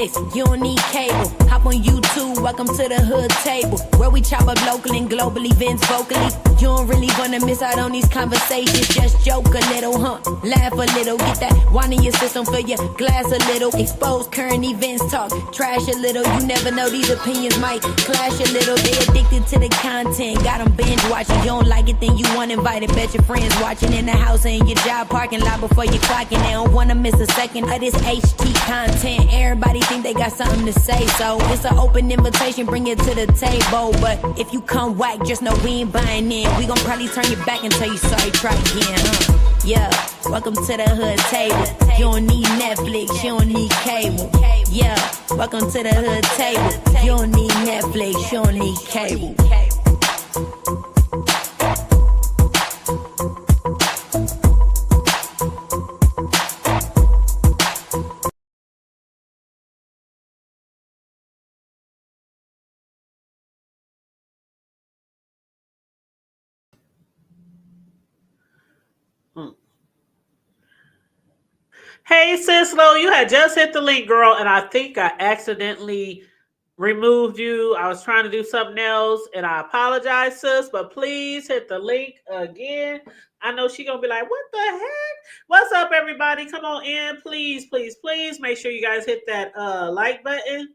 Netflix, you don't need cable. Hop on YouTube, welcome to the hood table, where we chop up local and global events vocally. You don't really wanna miss out on these conversations. Just joke a little, laugh a little, get that wine in your system, fill your glass a little. Expose current events, talk trash a little. You never know, these opinions might clash a little. They addicted to the content, got them binge watching. You don't like it, then you want invited. Bet your friends watching in the house or in your job parking lot before you clocking. They don't wanna miss a second of this HT content. Everybody think they got something to say, so it's an open invitation, bring it to the table. But if you come whack, just know we ain't buying in. We gon' probably turn your back and tell you sorry, try again, Yeah, welcome to the hood table. You don't need Netflix, you don't need cable. Yeah, welcome to the hood table. You don't need Netflix, you don't need cable. Hey, Sislo, you had just hit the link, girl, and I think I accidentally removed you. I was trying to do something else, and I apologize, sis, but please hit the link again. I know she's going to be like, what the heck? What's up, everybody? Come on in. Please, please, please make sure you guys hit that like button.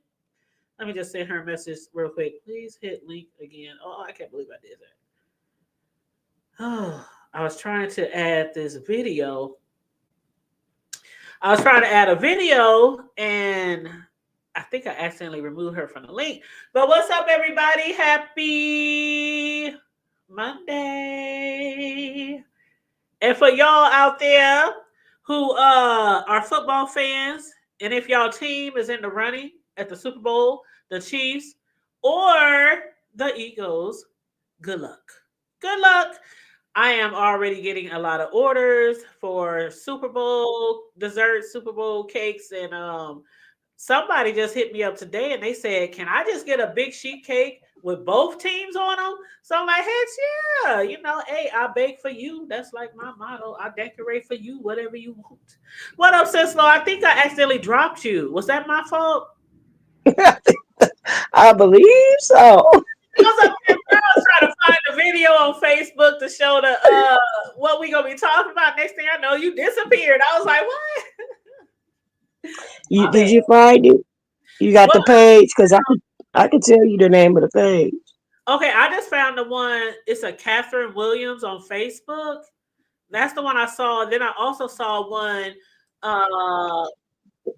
Let me just send her a message real quick. Please hit link again. Oh, I can't believe I did that. Oh, I was trying to add this video. I was trying to add a video, and I think I accidentally removed her from the link. But what's up, everybody? Happy Monday. And for y'all out there who are football fans, and if y'all team is in the running at the Super Bowl, the Chiefs or the Eagles, good luck. Good luck. I am already getting a lot of orders for Super Bowl desserts, Super Bowl cakes, and somebody just hit me up today and they said, "Can I just get a big sheet cake with both teams on them?" So I'm like, "Heck yeah!" Hey, I bake for you. That's like my motto. I decorate for you, whatever you want. What up, Sislo? I think I accidentally dropped you. Was that my fault? I believe so. I was up there, I was trying to find a video on Facebook to show the what we gonna be talking about. Next thing I know, you disappeared. I was like, what? Did you find it? You got the page? Because I could tell you the name of the page. Okay, I just found the one. It's a Catherine Williams on Facebook. That's the one I saw. Then I also saw one. I'll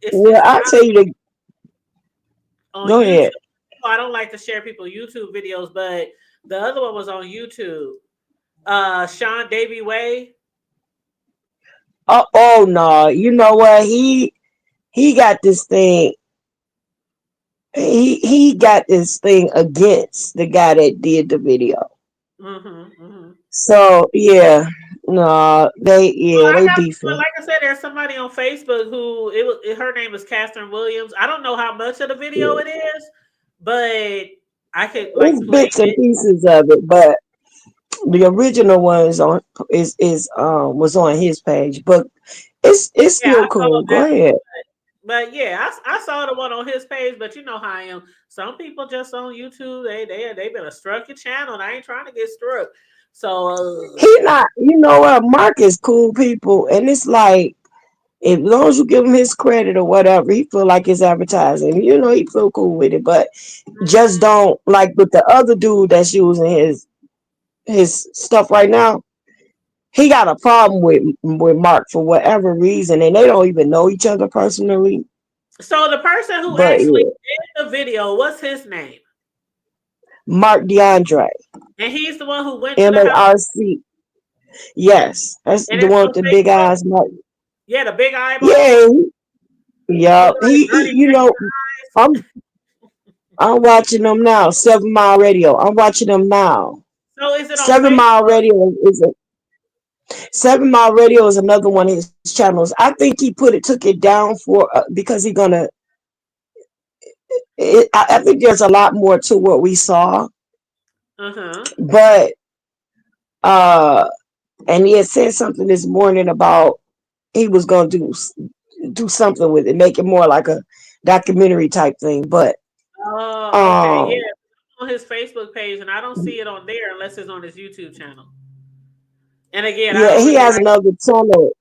tell you the. Go YouTube. ahead. I don't like to share people's YouTube videos, but the other one was on YouTube. Sean Davy Way. Oh no! You know what? He got this thing. He got this thing against the guy that did the video. So yeah, no, they beefing. Like I said, there's somebody on Facebook who her name is Catherine Williams. I don't know how much of the video it is, but I could like it's bits and pieces of it. But the original one was on his page, but it's still cool. Go ahead. But yeah, I saw the one on his page, but you know how I am. Some people just on YouTube, they been a struck your channel, and I ain't trying to get struck. So he not, you know what? Mark is cool people, and it's like as long as you give him his credit or whatever, he feel like it's advertising. He feel cool with it, but just don't like with the other dude that's using his stuff right now. He got a problem with Mark for whatever reason, and they don't even know each other personally. So the person who actually did the video, what's his name? Mark DeAndre. And he's the one who went to the house. MLRC. Yes, that's the one with the big eyes. Mark. Yeah, the big eyeball. Yeah. I'm watching them now. 7 Mile Radio. I'm watching them now. So is it on 7 Mile Radio? 7 Mile Radio is another one of his channels. I think he took it down for because he's gonna. I think there's a lot more to what we saw. But and he had said something this morning about he was gonna do something with it, make it more like a documentary type thing. But Oh, okay, um, yeah. On his Facebook page, and I don't see it on there unless it's on his YouTube channel. And again, I yeah, don't he really has like. another channel.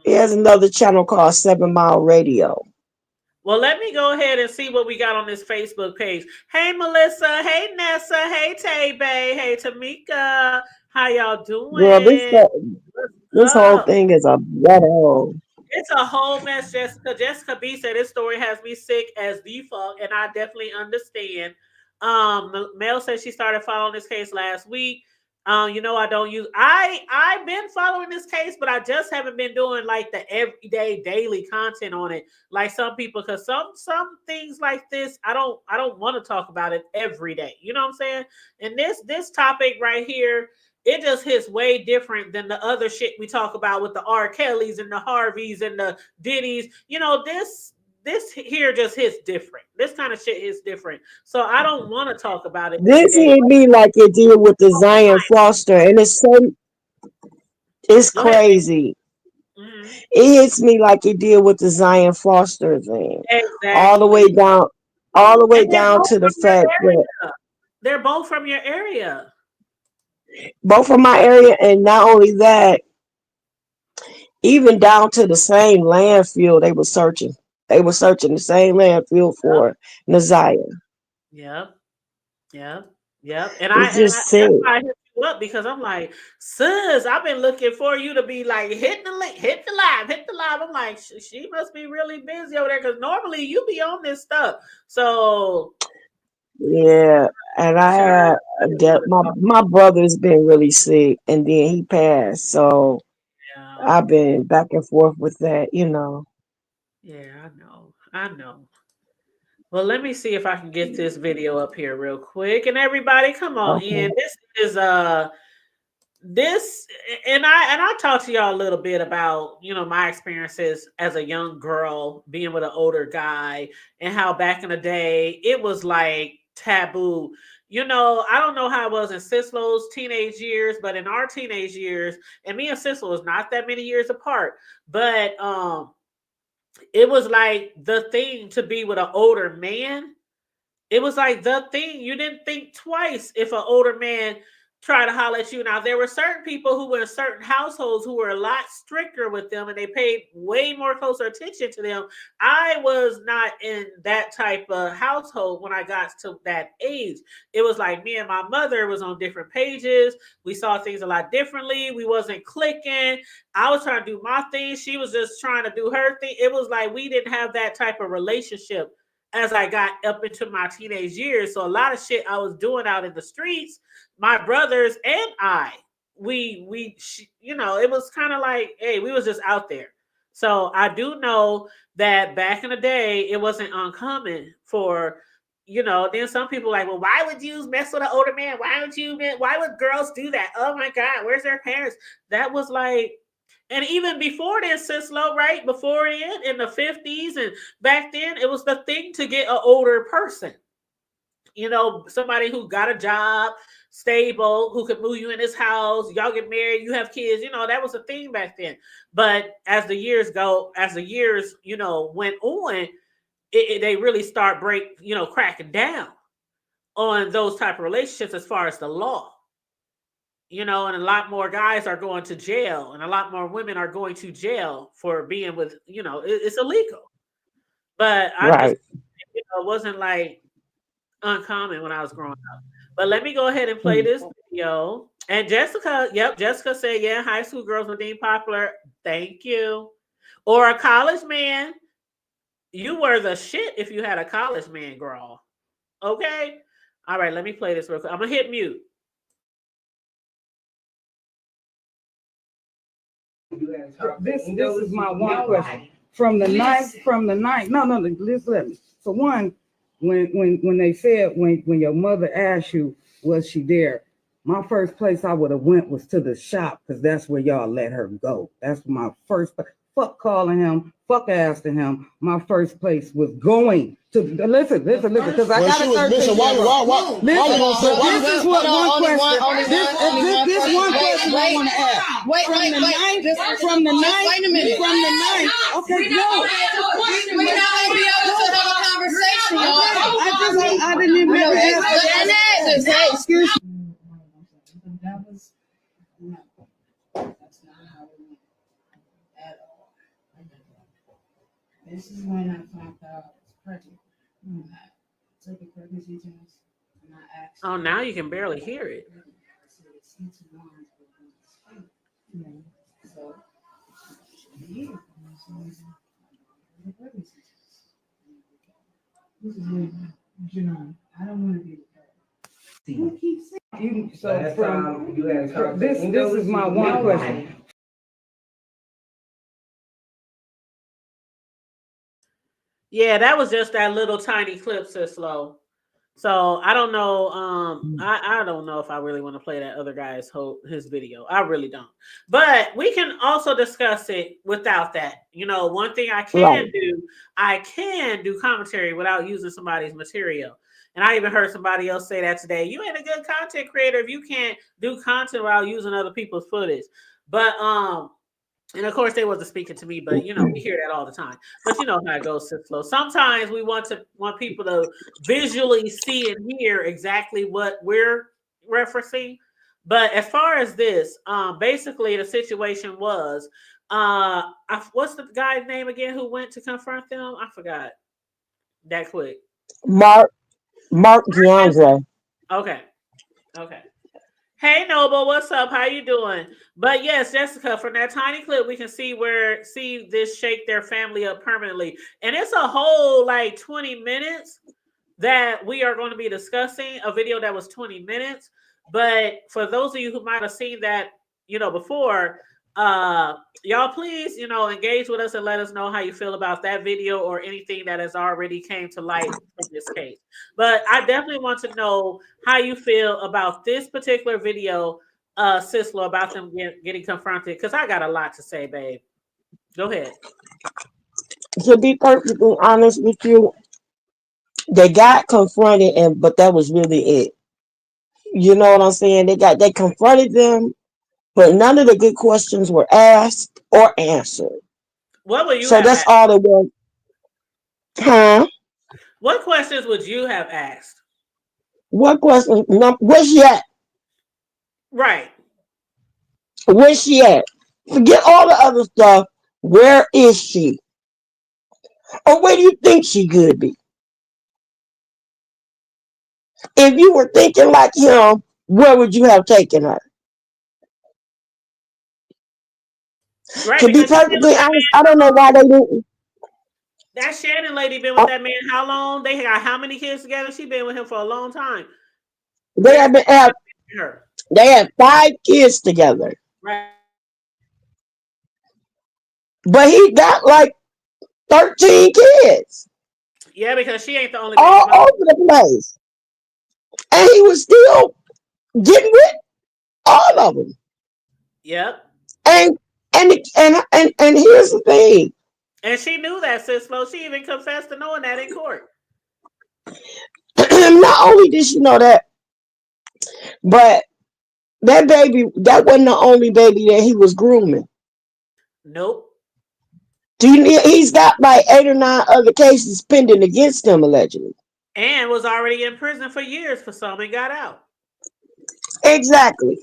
He has another channel called 7 Mile Radio. Well, let me go ahead and see what we got on this Facebook page. Hey, Melissa. Hey, Nessa. Hey, Tay Bay. Hey, Tamika. How y'all Girl, doing? What's this whole up? thing is a ghetto. It's a whole mess, Jessica. Jessica B said this story has me sick as the fuck, and I definitely understand. Mel said she started following this case last week. I don't use I've been following this case, but I just haven't been doing like the everyday daily content on it. Like some people, because some things like this, I don't want to talk about it every day. You know what I'm saying? And this topic right here, it just hits way different than the other shit we talk about with the R. Kellys and the Harveys and the Diddies. This here just hits different. This kind of shit hits different. So I don't want to talk about it every This day. hit me like it did with the Zion Foster, and it's Go ahead, baby. crazy. Mhm. It hits me like it did with the Zion Foster thing, all the way Exactly. down, all the way And they're down both to the from your fact that area. They're both from your area. both from my area, and not only that, even down to the same landfill they were searching. They were searching the same landfill Yep. for Naziah. Yep. Yep. Yep. And It's just sick. that's why I hit you up, because I'm like, sis, I've been looking for you to be like, hit the link, hit the live, hit the live. I'm like, she must be really busy over there, because normally you be on this stuff. So Yeah, and I she had really that want to talk. my brother's been really sick, and then he passed, so Yeah. I've been back and forth with that. Yeah, I know. I know. Well, let me see if I can get this video up here real quick. And everybody, come on Okay. in. This is this and I talked to y'all a little bit about my experiences as a young girl being with an older guy, and how back in the day it was like taboo. I don't know how it was in Sislo's teenage years, but in our teenage years, and me and Sislo was not that many years apart, but it was like the thing to be with an older man. It was like the thing. You didn't think twice if an older man tried to holler at you. Now, there were certain people who were in certain households who were a lot stricter with them, and they paid way more closer attention to them. I was not in that type of household when I got to that age. It was like me and my mother was on different pages. We saw things a lot differently. We wasn't clicking. I was trying to do my thing. She was just trying to do her thing. It was like we didn't have that type of relationship as I got up into my teenage years. So a lot of shit I was doing out in the streets, my brothers and it was kind of like, hey, we was just out there. So I do know that back in the day, it wasn't uncommon for, then some people like, well, why would you mess with an older man? Why would girls do that? Oh my God, where's their parents? That was like, and even before then, Sislo, right? Before then, in the 50s and back then, it was the thing to get an older person. Somebody who got a job, stable, who could move you in his house. Y'all get married, you have kids. That was a thing back then. But as the years went on, they really start cracking down on those type of relationships as far as the law. And a lot more guys are going to jail, and a lot more women are going to jail for being with, it's illegal. But I just, Right. it wasn't like uncommon when I was growing up. But let me go ahead and play this video. And Jessica said, yeah, high school girls were deemed popular. Thank you. Or a college man. You were the shit if you had a college man, girl. Okay. All right, let me play this real quick. I'm gonna hit mute. This is my one question. From the ninth. No, listen let me. For one, when they said when your mother asked you, was she there? My first place I would have went was to the shop, because that's where y'all let her go. That's my fuck calling him, fuck asking him. My first place was going to listen, because I got a 13. Why you This is what one question. This one question I want to ask. Wait, From the ninth. Wait a minute. Okay, no. We're not gonna be able to have a conversation, y'all. I didn't even make an answer. Hey, excuse me. That was no. That's not how it went at all. This is when I found out I was pregnant. I took a pregnancy test and I asked. Oh, now you can barely hear it. So, yeah, the pregnancy test. This is when, I don't want to be the parent. Who keeps saying? So from this is my one question. Yeah, that was just that little tiny clip, Sis Lo. So I don't know. I don't know if I really want to play that other guy's his video. I really don't. But we can also discuss it without that. You know, one thing I can do, I can do commentary without using somebody's material. And I even heard somebody else say that today. You ain't a good content creator if you can't do content without using other people's footage. But and of course they wasn't speaking to me, but you know, we hear that all the time. But you know how it goes, Sis Flo. Sometimes we want people to visually see and hear exactly what we're referencing. But as far as this, basically the situation was, what's the guy's name again who went to confront them? I forgot that quick. Mark DeAndre. Okay. Hey Noble, what's up? How you doing? But yes, Jessica, from that tiny clip, we can see this shake their family up permanently. And it's a whole like 20 minutes that we are going to be discussing, a video that was 20 minutes. But for those of you who might have seen that, you know, before, y'all please, you know, engage with us and let us know how you feel about that video or anything that has already came to light in this case. But I definitely want to know how you feel about this particular video, Sis Lo, about them getting confronted, because I got a lot to say, babe. Go ahead. To be perfectly honest with you, they got confronted, but that was really it. You know what I'm saying? They confronted them, but none of the good questions were asked or answered. What would you so have that's asked? all it was. Huh? What questions would you have asked? What question? Where's she at? Right. Where's she at? Forget all the other stuff. Where is she? Or where do you think she could be? If you were thinking like him, where would you have taken her? Right, To be perfectly honest, I don't know why they didn't. That Shannon lady been with that man how long? They got how many kids together? She been with him for a long time. They had 5 kids together. Right. But he got like 13 kids. Yeah, because she ain't the only all over the place. And he was still getting with all of them. Yep. And here's the thing. And she knew that, Sis Flo. She even confessed to knowing that in court. Not only did she know that, but that baby, that wasn't the only baby that he was grooming. Nope. He's got like 8 or 9 other cases pending against him, allegedly. And was already in prison for years for some and got out. Exactly.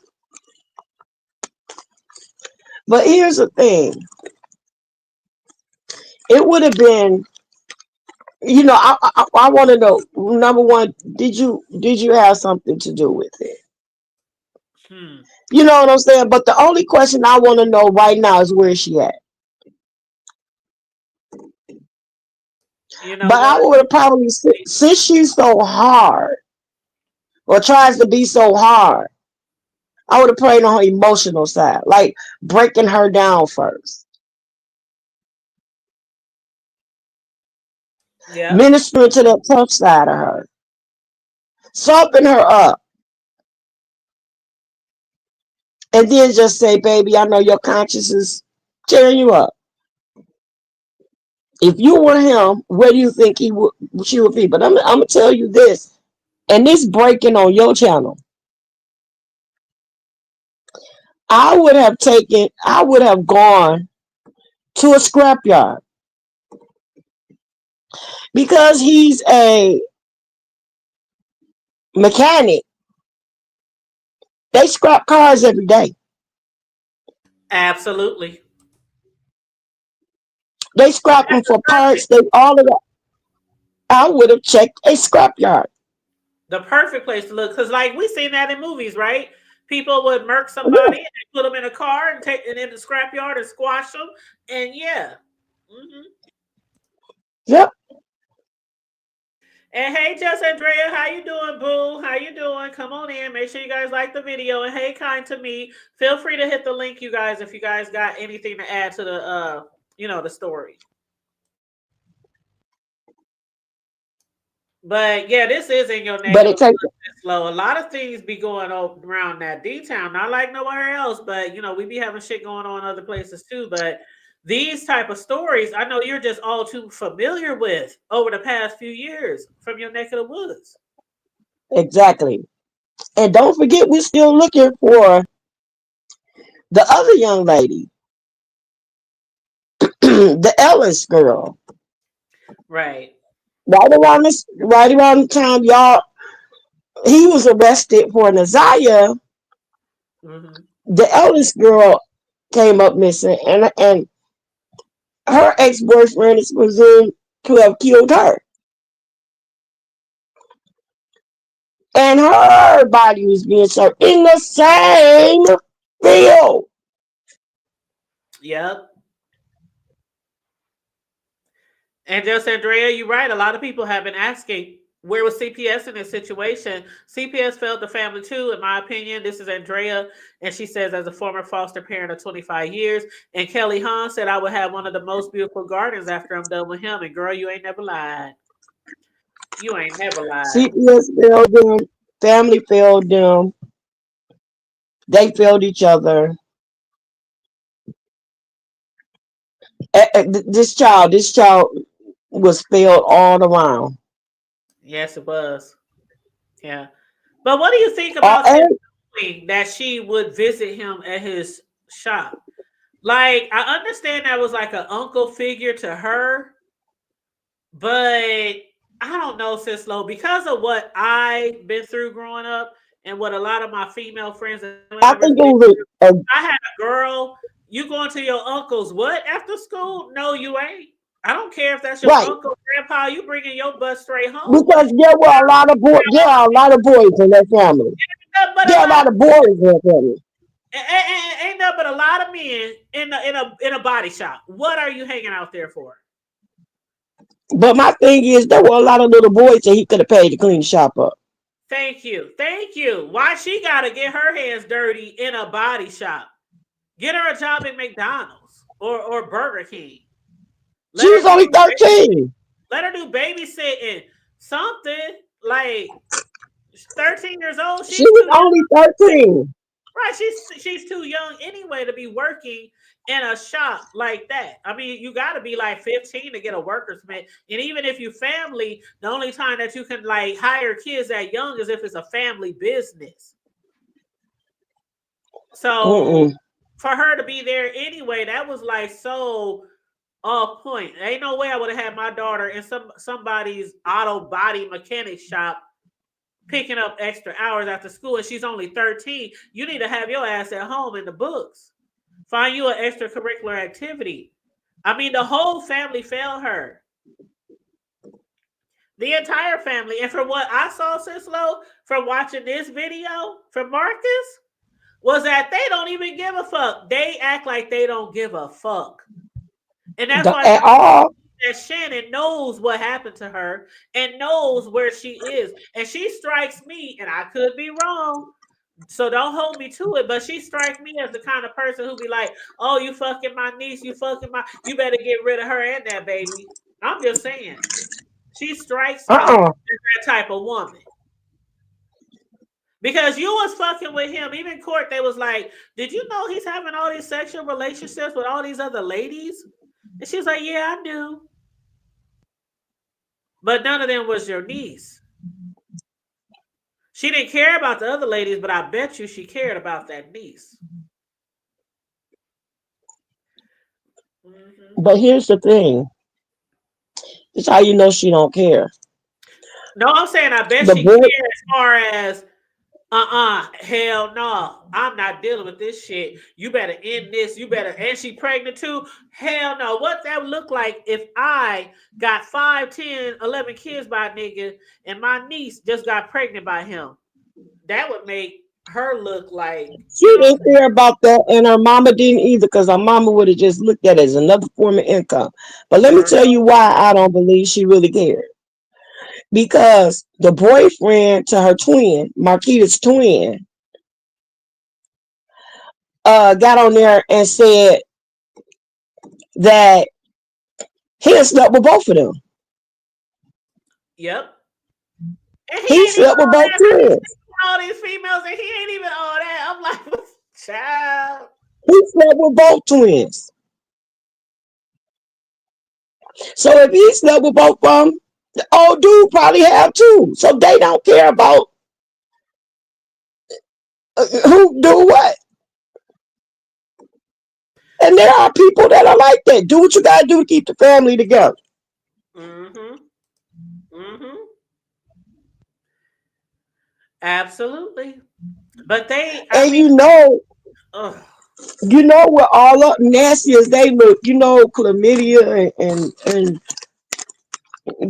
But here's the thing. It would have been, you know, I want to know, number one, did you have something to do with it? You know what I'm saying? But the only question I want to know right now is where is she at? You know, but I would have probably, since she's so hard or tries to be so hard, I would have played on her emotional side, like breaking her down first. Yeah. Ministering to that tough side of her. Soften her up. And then just say, baby, I know your conscience is tearing you up. If you were him, where do you think she would be? But I'm gonna tell you this, and this breaking on your channel. I would have gone to a scrapyard because he's a mechanic. They scrap cars every day. Absolutely. They scrap them for parts. They all of that. I would have checked a scrapyard. The perfect place to look, because like we seen that in movies, right? People would murk somebody and they put them in a car and take it in the scrapyard and squash them, and yeah. Mm-hmm. Yep. And hey, Just Andrea, how you doing, boo? How you doing? Come on in. Make sure you guys like the video. And hey, kind to me, feel free to hit the link, you guys, if you guys got anything to add to the the story. But yeah, this is in your But it neighborhood. takes. Slow. A lot of things be going on around that D-town. Not like nowhere else, but we be having shit going on other places too. But these type of stories, I know you're just all too familiar with over the past few years from your neck of the woods. Exactly. And don't forget, we're still looking for the other young lady, the Ellis girl. Right. Right around the time he was arrested for Nazaya, the Ellis girl came up missing, and her ex-boyfriend is presumed to have killed her. And her body was being served in the same field. Yep. And just Andrea, you're right. A lot of people have been asking, where was CPS in this situation? CPS failed the family too, in my opinion. This is Andrea, and she says, as a former foster parent of 25 years, and Kelly Hahn said, I would have one of the most beautiful gardens after I'm done with him. And girl, you ain't never lied. You ain't never lied. CPS failed them. Family failed them. They failed each other. This child was failed all around. Yes, it was. Yeah. But what do you think about that she would visit him at his shop? Like, I understand that was like an uncle figure to her, but I don't know, Sis Lo, because of what I've been through growing up and what a lot of my female friends and I think it was I had a girl, you going to your uncle's what after school? No, you ain't. I don't care if that's your uncle, grandpa. You bringing your butt straight home. Because there were a lot of boys. There are a lot of boys in that family. There are a lot of boys in that family. Ain't nothing but a lot of men in a body shop. What are you hanging out there for? But my thing is, there were a lot of little boys that he could have paid to clean the shop up. Thank you. Why she gotta get her hands dirty in a body shop? Get her a job at McDonald's or Burger King. She was only 13. Let her do babysitting. Something like 13 years old. She was only 13. Right. She's too young anyway to be working in a shop like that. I mean, you got to be like 15 to get a worker's permit. And even if you family, the only time that you can like hire kids that young is if it's a family business. So for her to be there anyway, that was like so off point. Ain't no way I would have had my daughter in somebody's auto body mechanic shop picking up extra hours after school, and she's only 13. You need to have your ass at home in the books. Find you an extracurricular activity. I mean, the whole family failed her. The entire family. And from what I saw, Sis Lo, from watching this video from Marcus, was that they don't even give a fuck. They act like they don't give a fuck. And that's why that Shannon knows what happened to her and knows where she is. And she strikes me, and I could be wrong, so don't hold me to it, but she strikes me as the kind of person who be like, oh, you fucking my niece, you better get rid of her and that baby. I'm just saying. She strikes me as that type of woman. Because you was fucking with him. Even court, they was like, did you know he's having all these sexual relationships with all these other ladies? And she's like, yeah, I knew. but none of them was your niece. She didn't care about the other ladies, but I bet you she cared about that niece. Hmm. But here's the thing. It's how you know she don't care. No, I'm saying I bet The she boy, cared as far as hell no. I'm not dealing with this shit. You better end this. You better, and she pregnant too. Hell no. What that would look like if I got 5, 10, 11 kids by a nigga and my niece just got pregnant by him. That would make her look like, you she know didn't care about that, and her mama didn't either, because her mama would have just looked at it as another form of income. But let me girl. tell you why I don't believe she really cared. Because the boyfriend to her twin, Marquita's twin, got on there and said that he had slept with both of them. Yep. And he He ain't even slept with all both that. I be twins. seeing all these females and he ain't even all that. I'm like, child. He slept with both twins. So if he slept with both of them, the old dude probably have too. So they don't care about who do what. And there are people that are like that. Do what you gotta do to keep the family together. Mm-hmm. Mm-hmm. Absolutely. But they, I And mean, ugh, you know what all up nasty as they look. You know chlamydia and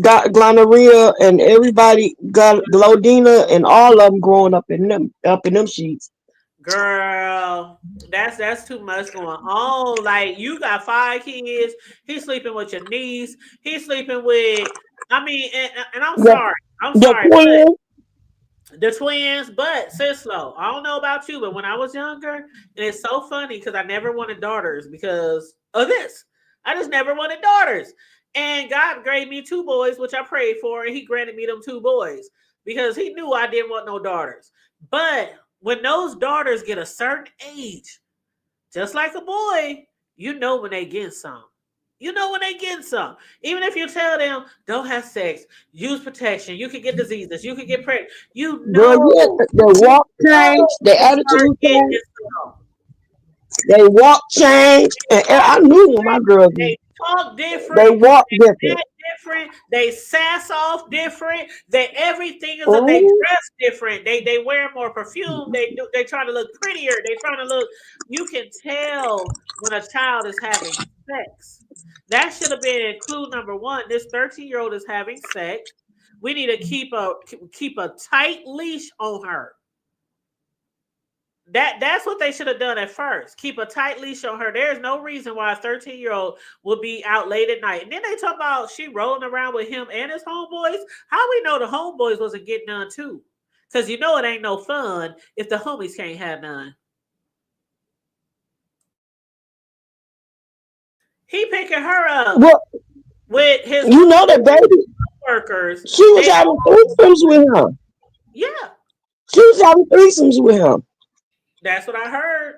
got gonorrhea and everybody got glodina and all of them growing up in them sheets. girl, that's too much going on. Like you got 5 kids. He's sleeping with your niece. He's sleeping with. I mean, and I'm The sorry. I'm the sorry, but twins. the twins, but sis slow. I don't know about you, but when I was younger, and it's so funny because I never wanted daughters because of this. I just never wanted daughters. And God gave me 2 boys, which I prayed for, and he granted me them 2 boys because he knew I didn't want no daughters. But when those daughters get a certain age, just like a boy, you know when they get some. You know when they get some. Even if you tell them don't have sex, use protection, you can get diseases, you can get pregnant. Girl, yeah, they You walk change, know their they start attitude getting change, some. they walk change, and Talk I knew when my different. girls They talk they different. walk They different. act different. They sass off different. They everything is that they Mhm. dress different. They wear more perfume. They try to look prettier. They trying to look. You can tell when a child is having sex. That should have been clue number one. This 13-year-old is having sex. We need to keep a tight leash on her. That's what they should have done at first. Keep a tight leash on her. There's no reason why a 13-year-old would be out late at night. And then they talk about she rolling around with him and his homeboys. How we know the homeboys wasn't getting none too? Because you know it ain't no fun if the homies can't have none. He picking her up Well, with his you know that homeboys, baby, workers. she was They having all threesomes with him. yeah, She was having threesomes with him. that's what I heard.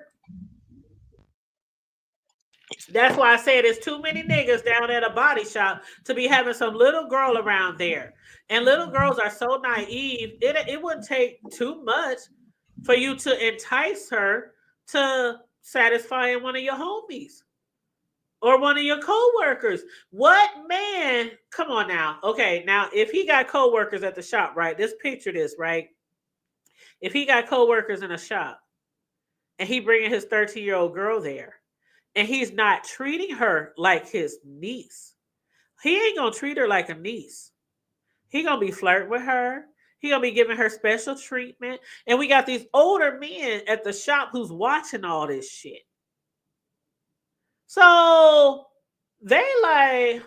That's why I said there's too many niggas down at a body shop to be having some little girl around there. And little girls are so naive. It wouldn't take too much for you to entice her to satisfying one of your homies or one of your co-workers. What man? Come on now. Okay, now if he got co-workers at the shop, right? Just picture this, right? If he got co-workers in a shop and he bringing his 13-year-old girl there and he's not treating her like his niece. He ain't gonna treat her like a niece. He gonna be flirting with her. He gonna be giving her special treatment. And we got these older men at the shop who's watching all this shit. So they like,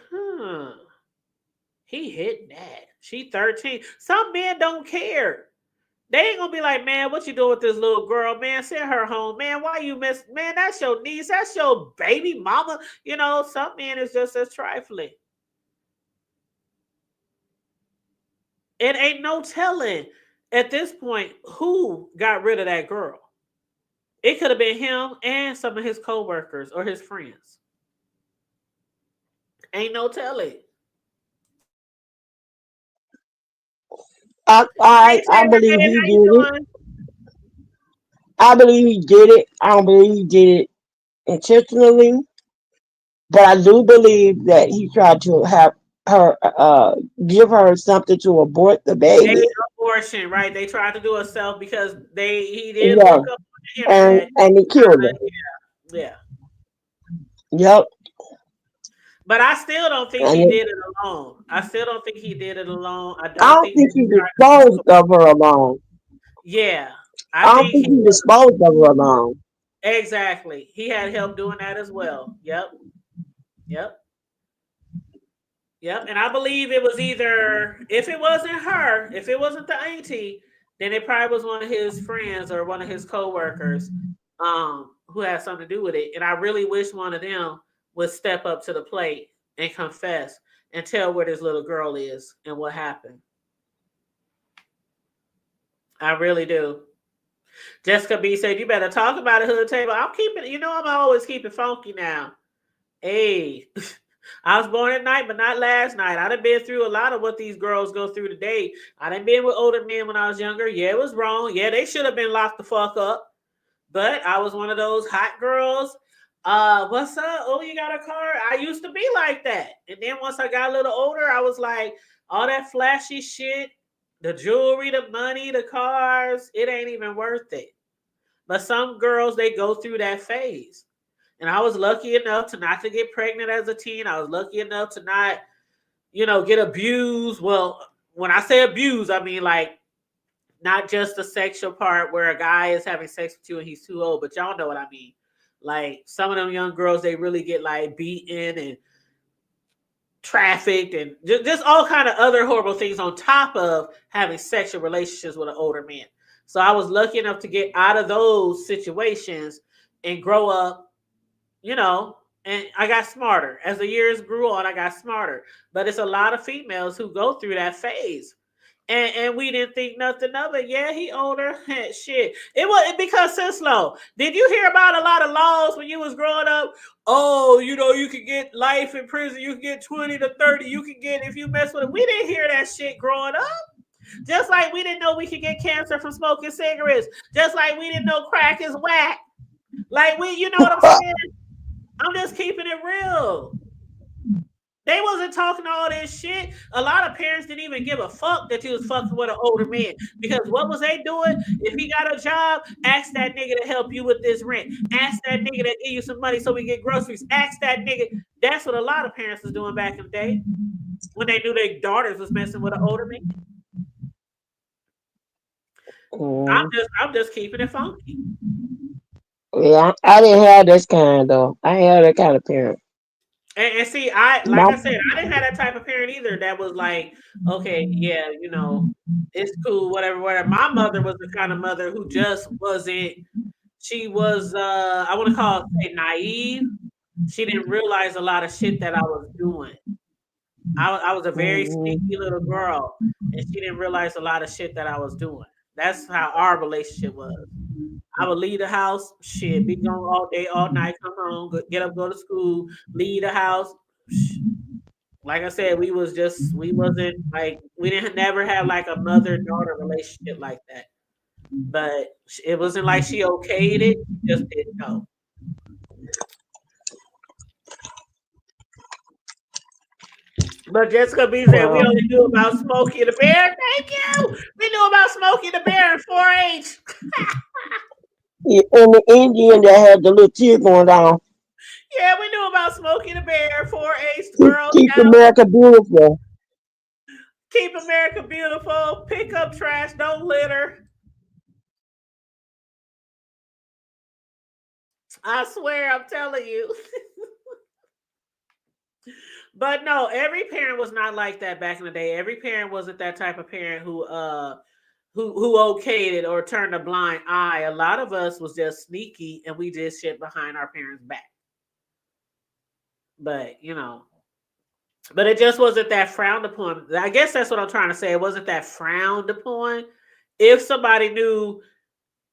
he hitting that. She 13. Some men don't care. They ain't gonna be like, man, what you doing with this little girl, man? Send her home, man. Why you miss, man? That's your niece, that's your baby mama. You know, some men is just as trifling. It ain't no telling at this point who got rid of that girl. It could have been him and some of his co-workers or his friends. Ain't no telling. Hey I Taylor, believe man, he how you did it. doing? I believe he did it. I don't believe he did it intentionally, but I do believe that he tried to have her give her something to abort the A baby. abortion, right? They tried to do a self because he did Yeah, look up on the internet. and he killed her. Yeah. Yep, But I still don't think and he it, did it alone. I still don't think he did it alone. I I don't don't think think that he he tried to disposed talk. of her alone. Yeah, I I don't think think he he was disposed of her alone. exactly. He had help doing that as well. Yep, yep, yep. And I believe it was either if it wasn't her, if it wasn't the auntie, then it probably was one of his friends or one of his coworkers, who had something to do with it. And I really wish one of them would step up to the plate and confess and tell where this little girl is and what happened. I really do. Jessica B said, "You better talk about it, hood table." I'm keeping, I'm always keeping funky now. Hey, I was born at night, but not last night. I done been through a lot of what these girls go through today. I done been with older men when I was younger. Yeah, it was wrong. Yeah, they should have been locked the fuck up. But I was one of those hot girls. What's up? Oh, you got a car? I used to be like that. And then once I got a little older, I was like, all that flashy shit, the jewelry, the money, the cars, it ain't even worth it. But some girls, they go through that phase. And I was lucky enough to not to get pregnant as a teen. I was lucky enough to not, get abused. Well, when I say abused, I mean like not just the sexual part where a guy is having sex with you and he's too old, but y'all know what I mean. Like some of them young girls, they really get like beaten and trafficked and just all kind of other horrible things on top of having sexual relationships with an older man. So I was lucky enough to get out of those situations and grow up, you know, and I got smarter. As the years grew on, I got smarter. But it's a lot of females who go through that phase. And we didn't think nothing of it. Yeah, he older. Shit. It was because Cislo. Did you hear about a lot of laws when you was growing up? Oh, you could get life in prison. You can get 20 to 30. You can get if you mess with it. We didn't hear that shit growing up. Just like we didn't know we could get cancer from smoking cigarettes. Just like we didn't know crack is whack. Like you know what I'm saying? I'm just keeping it real. They wasn't talking all this shit. A lot of parents didn't even give a fuck that you was fucking with an older man. Because what was they doing? If he got a job, ask that nigga to help you with this rent. Ask that nigga to give you some money so we get groceries. Ask that nigga. That's what a lot of parents was doing back in the day when they knew their daughters was messing with an older man. Mm. I'm just keeping it funky. Yeah, I didn't have this kind though. I had that kind of parent. And see, like My, I said, I didn't have that type of parent either. That was like, okay, yeah, it's cool, whatever, whatever. My mother was the kind of mother who just wasn't. She was, I want to call it say naive. She didn't realize a lot of shit that I was doing. I was a very sneaky mm, little girl, and she didn't realize a lot of shit that I was doing. That's how our relationship was. I would leave the house, shit, be gone all day, all night, come home, get up, go to school, leave the house. Like I said, we wasn't like we didn't never have like a mother daughter relationship like that. But it wasn't like she okayed it; she just didn't know. But Jessica B said we well, only knew about Smokey the Bear. Thank you. We knew about Smokey the Bear in 4-H. yeah, and the Indian that had the little tear going down. Yeah, we knew about Smokey the Bear, 4-H, Keep, Girl keep Scout, America beautiful. Keep America Beautiful, Pick Up Trash, Don't Litter. I swear, I'm telling you. But no, every parent was not like that back in the day. Every parent wasn't that type of parent who okayed it or turned a blind eye. A lot of us was just sneaky and we did shit behind our parents' back. But but it just wasn't that frowned upon. I guess that's what I'm trying to say. It wasn't that frowned upon. If somebody knew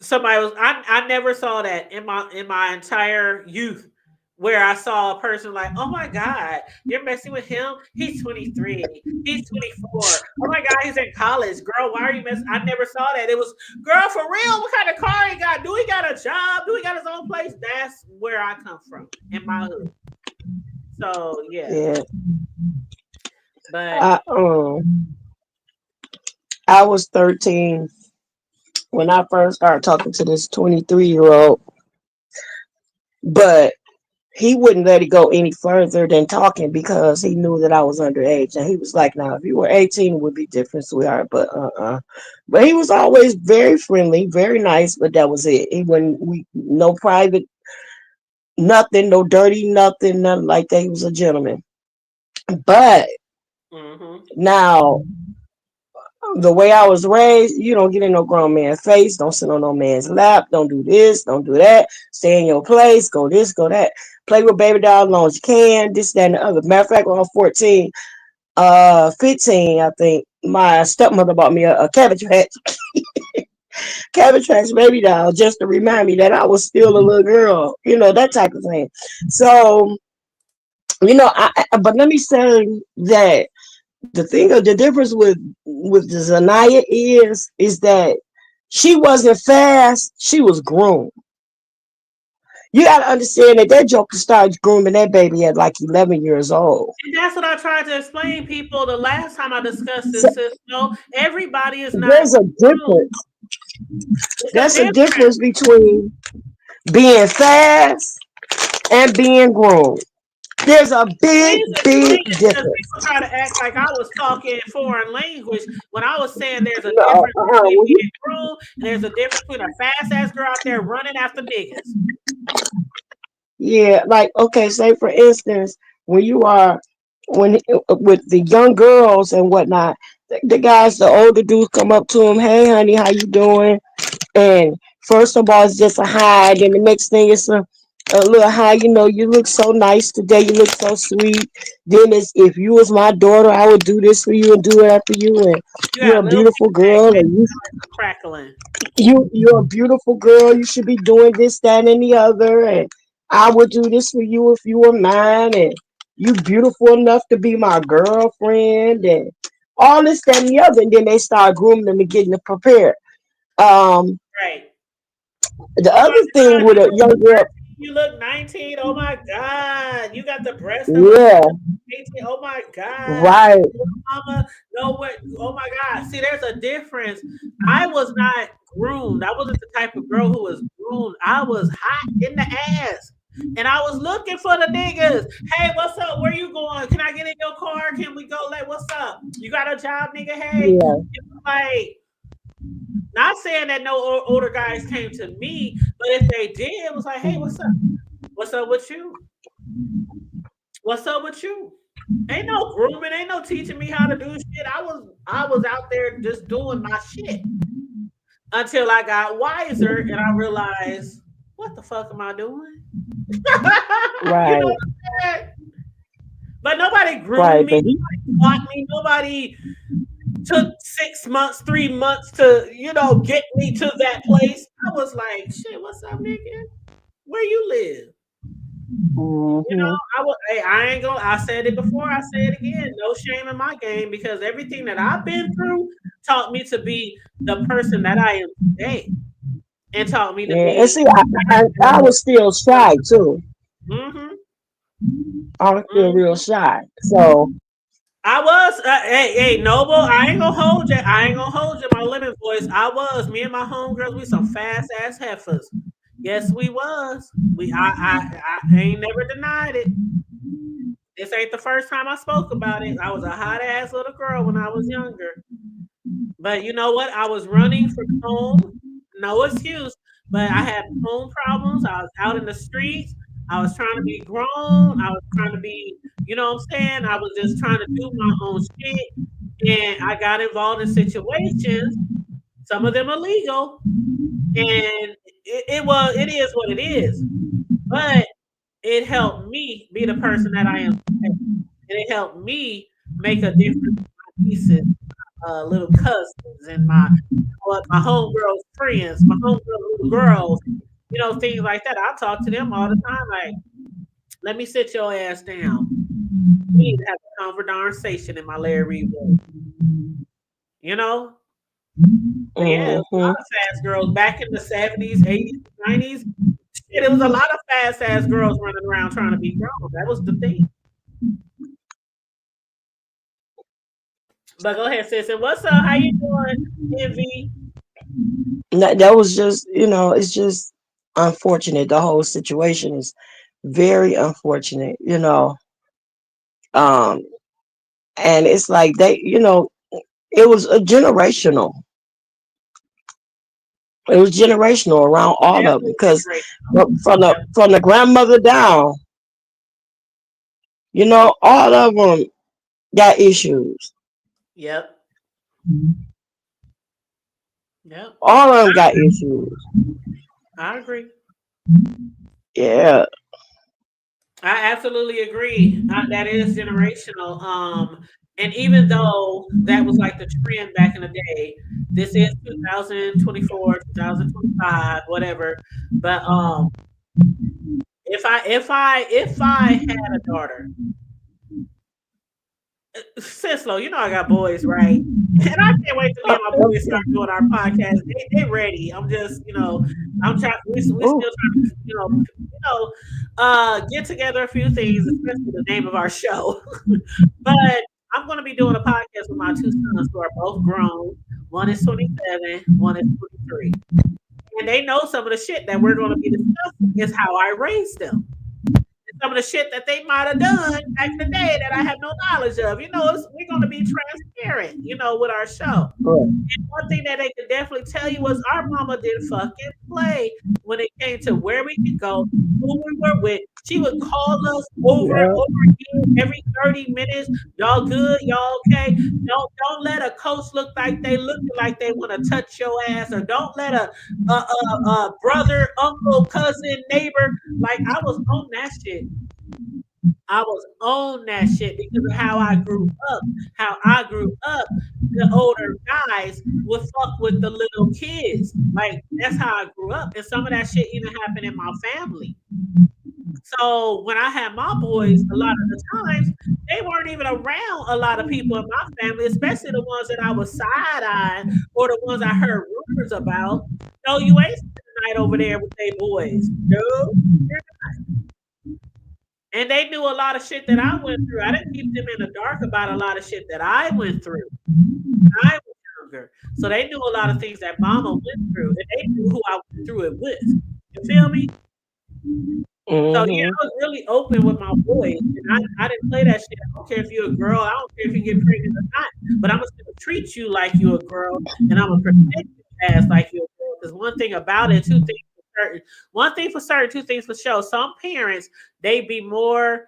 somebody was I never saw that in my entire youth where I saw a person like, oh my God, you're messing with him? He's 23. He's 24. Oh my God, he's in college. Girl, why are you messing? I never saw that. It was, girl, for real, what kind of car he got? Do he got a job? Do he got his own place? That's where I come from in my hood. So, yeah. Yeah. But I was 13 when I first started talking to this 23-year-old, but he wouldn't let it go any further than talking because he knew that I was underage. And he was like, now, if you were 18, it would be different, sweetheart. But But he was always very friendly, very nice, but that was it. He wouldn't, no private, nothing, no dirty, nothing like that. He was a gentleman. But now, the way I was raised, you don't get in no grown man's face, don't sit on no man's lap, don't do this, don't do that, stay in your place, go this, go that, play with baby doll as long as you can, this, that, and the other. Matter of fact, when I was 14, 15, I think, my stepmother bought me a cabbage patch baby doll just to remind me that I was still a little girl, that type of thing. So, but let me say that the difference with the Zanaya is that she wasn't fast, she was groomed. You got to understand that joker started grooming that baby at like 11 years old. And that's what I tried to explain people the last time I discussed this. Everybody is not. There's a difference. There's a difference between being fast and being groomed. There's a big difference. People try to act like I was talking foreign language when I was saying there's a difference between being groomed and there's a difference between a fast ass girl out there running after niggas. Yeah, like, okay, say for instance, with the young girls and whatnot, the older dudes come up to them, hey honey, how you doing? And first of all, it's just a hi, then the next thing is a little hi, you look so nice today, you look so sweet. Then it's, if you was my daughter, I would do this for you and do that for you, and you're a beautiful girl, and crackling. You're a beautiful girl, you should be doing this, that, and the other, and I would do this for you if you were mine, and you beautiful enough to be my girlfriend, and all this, that, and the other. And then they start grooming them and getting them prepared. Right. The other thing with a young girl, you look 19. Oh my God, you got the breast. Yeah. 18. Oh my God. Right. Mama, no way. Oh my God. See, there's a difference. I was not groomed. I wasn't the type of girl who was groomed. I was hot in the ass. And I was looking for the niggas. Hey, what's up? Where you going? Can I get in your car? Can we go? Like, what's up? You got a job, nigga? Hey, yeah. Like, not saying that no older guys came to me, but if they did, it was like, hey, what's up? What's up with you? What's up with you? Ain't no grooming, ain't no teaching me how to do shit. I was out there just doing my shit until I got wiser and I realized, what the fuck am I doing? Right. You know what I'm saying? But nobody groomed me, nobody taught me, nobody took 6 months, 3 months to, get me to that place. I was like, shit, what's up, nigga? Where you live? I said it before, I say it again. No shame in my game, because everything that I've been through taught me to be the person that I am today. And taught me to be. And see, I was still shy too. I was still real shy. So I was, hey, Noble, I ain't gonna hold you, my lemon voice. Me and my homegirls, we some fast ass heifers. Yes, we was. I ain't never denied it. This ain't the first time I spoke about it. I was a hot ass little girl when I was younger. But you know what? I was running from home. No excuse. But I had home problems. I was out in the streets. I was trying to be grown. I was trying to be, you know what I'm saying? I was just trying to do my own shit. And I got involved in situations, some of them illegal. And it is what it is. But it helped me be the person that I am today. And it helped me make a difference in my nieces, little cousins, and my homegirls' friends, my homegirl little girls, things like that. I talk to them all the time. Like, let me sit your ass down. We need to have a conversation in my Larry room. You know? But yeah, it was a lot Mm-hmm. of fast girls back in the 70s, 80s, 90s. Shit, it was a lot of fast ass girls running around trying to be grown. That was the thing. But go ahead, sis. And what's up? How you doing, Envy? That was just, it's just unfortunate. The whole situation is very unfortunate, Um, and it's like it was a generational. It was generational around all of them Definitely because generational. Yep. from the grandmother down, all of them got issues. Yep. Yep. All of them got issues. I agree. Yeah. I absolutely agree. That is generational. And even though that was like the trend back in the day, this is 2024, 2025, whatever. But if I had a daughter, Sislo, you know I got boys, right? And I can't wait till me and my boys start doing our podcast. They ready. I'm just, I'm trying. We Ooh. still trying to, get together a few things, especially the name of our show. But I'm going to be doing a podcast with my two sons who are both grown. One is 27, one is 23, and they know some of the shit that we're going to be discussing is how I raised them. Some of the shit that they might have done back in the day that I have no knowledge of. We're going to be transparent, with our show. And one thing that they could definitely tell you was our mama didn't fucking play when it came to where we could go, who we were with. She would call us over and Yeah. over again every 30 minutes. Y'all good? Y'all okay? Don't let a coach look like they looking like they want to touch your ass, or don't let a brother, uncle, cousin, neighbor. Like I was on that shit. I was on that shit because of how I grew up. How I grew up, the older guys would fuck with the little kids. Like that's how I grew up. And some of that shit even happened in my family. So when I had my boys, a lot of the times they weren't even around a lot of people in my family, especially the ones that I was side eyeing or the ones I heard rumors about. No, you ain't spending the night over there with they boys. No, and they knew a lot of shit that I went through. I didn't keep them in the dark about a lot of shit that I went through. I was younger. So they knew a lot of things that mama went through, and they knew who I went through it with. You feel me? So yeah, Mm-hmm. I was really open with my boys, and I didn't play that shit. I don't care if you're a girl. I don't care if you get pregnant or not. But I'm gonna still treat you like you're a girl, and I'm gonna protect you as like you're a girl. Because one thing about it, two things for certain. One thing for certain, two things for sure. Some parents they be more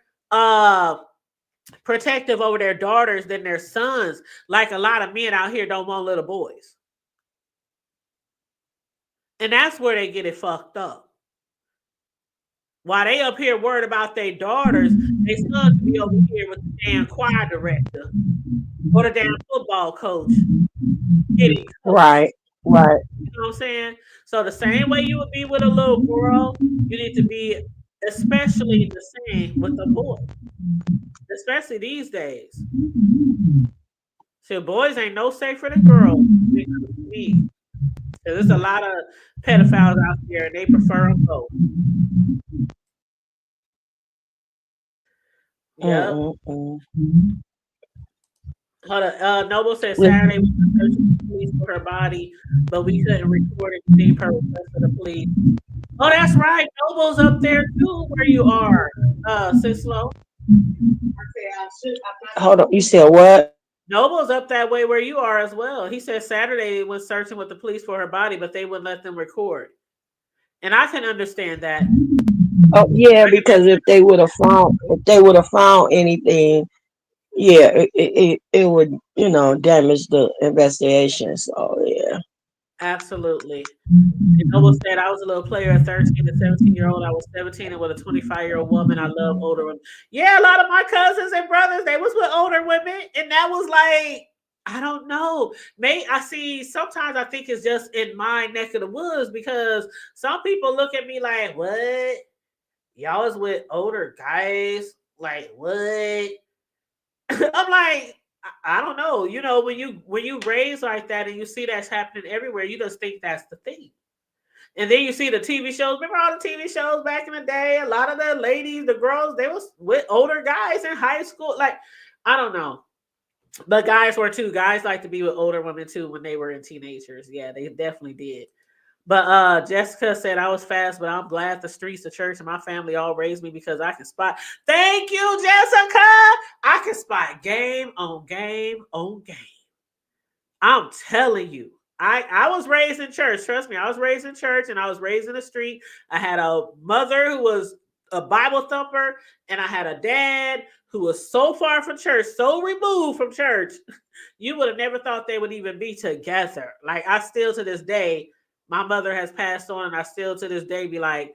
protective over their daughters than their sons. Like a lot of men out here don't want little boys, and that's where they get it fucked up. While they up here worried about their daughters, they sons be over here with the damn choir director or the damn football coach getting coached. Right. Right. You know what I'm saying? So the same way you would be with a little girl, you need to be especially the same with a boy, especially these days. So boys ain't no safer than girls when it comes to me. 'Cause there's a lot of pedophiles out there and they prefer them both. Yep. Mm-mm-mm. Hold on. Noble said Saturday we were searching the police for her body, but we couldn't record anything per request of the police. Oh, that's right. Noble's up there too, where you are, Sislo. Hold on. You said what? Noble's up that way where you are as well. He said Saturday they was searching with the police for her body, but they wouldn't let them record. And I can understand that. Oh yeah, because if they would have found anything, yeah, it would, damage the investigation. So yeah. Absolutely. And Noble said, I was a little player at 13 and 17-year-old. I was 17 and with a 25-year-old woman. I love older women. Yeah, a lot of my cousins and brothers, they was with older women. And that was like, I don't know. I see sometimes I think it's just in my neck of the woods because some people look at me like, what? y'all is with older guys. Like what? I'm like, I don't know. You know, when you raise like that and you see that's happening everywhere, you just think that's the thing. And then you see the TV shows. Remember all the TV shows back in the day? A lot of the ladies, the girls, they was with older guys in high school. Like, I don't know. But guys were too. Guys like to be with older women too when they were in teenagers. Yeah, they definitely did. But Jessica said I was fast, but I'm glad the streets of church and my family all raised me because I can spot. Thank you, Jessica. I can spot game on game on game. I'm telling you. I was raised in church. Trust me, I was raised in church and I was raised in the street. I had a mother who was a Bible thumper, and I had a dad who was so far from church, so removed from church. You would have never thought they would even be together. Like, I still to this day, my mother has passed on, and I still to this day be like,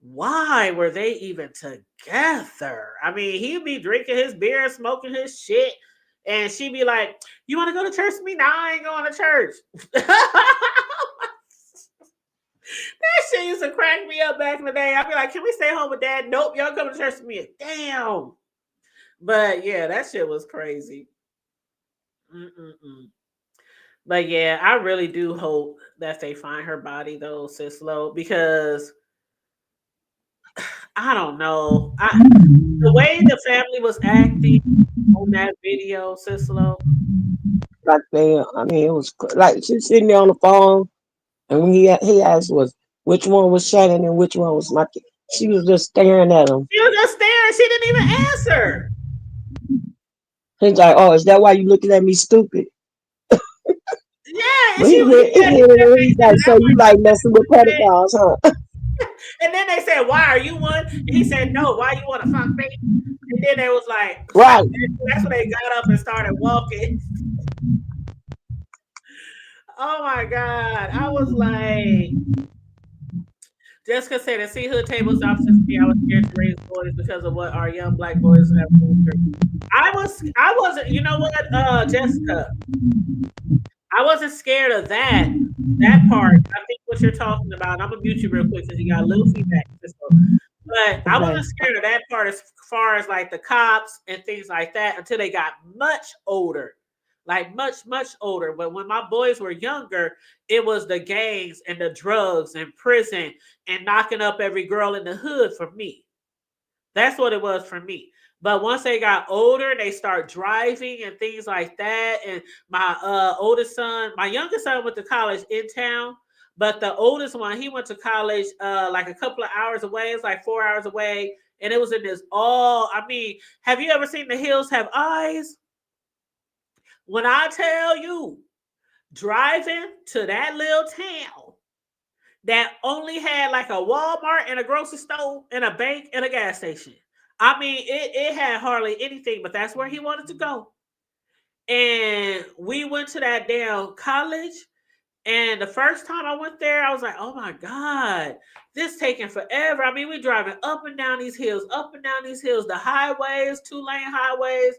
why were they even together? I mean, he'd be drinking his beer and smoking his shit. And she'd be like, you want to go to church with me? No, I ain't going to church. That shit used to crack me up back in the day. I'd be like, can we stay home with dad? Nope, y'all come to church with me. Damn. But yeah, that shit was crazy. Mm-mm-mm. But yeah, I really do hope that they find her body though, Sis Lo, because I don't know. The way the family was acting on that video, Sis Lo. Like they, I mean, it was like she's sitting there on the phone, and when he asked was which one was Shannon and which one was my kid. She was just staring at him. She was just staring. She didn't even answer. He's like, "Oh, is that why you looking at me stupid?" Yeah, and But he went, he's like, "So you like messing with pedophiles, huh?" And then they said, "Why are you one?" And he said, "No, why you want to fuck me?" And then they was like, Right. that's when they got up and started walking. Oh my God. I was like, Jessica said, and see hood tables opposite me. I was scared to raise boys because of what our young black boys have been through. I wasn't, you know what, Jessica, I wasn't scared of that part. I think what you're talking about, I'm gonna mute you real quick because you got a little feedback. But I Okay. wasn't scared of that part as far as like the cops and things like that until they got much older. Like much older. But when my boys were younger, it was the gangs and the drugs and prison and knocking up every girl in the hood for me. That's what it was for me. But once they got older, they start driving and things like that. And my oldest son, my youngest son went to college in town, but the oldest one, he went to college like a couple of hours away. It's like 4 hours away. And it was in this I mean, have you ever seen The Hills Have Eyes? When I tell you, driving to that little town that only had like a Walmart and a grocery store and a bank and a gas station. I mean, it had hardly anything, but that's where he wanted to go. And we went to that damn college. And the first time I went there, I was like, oh my God, this taking forever. I mean, we driving up and down these hills, the highways, 2-lane highways,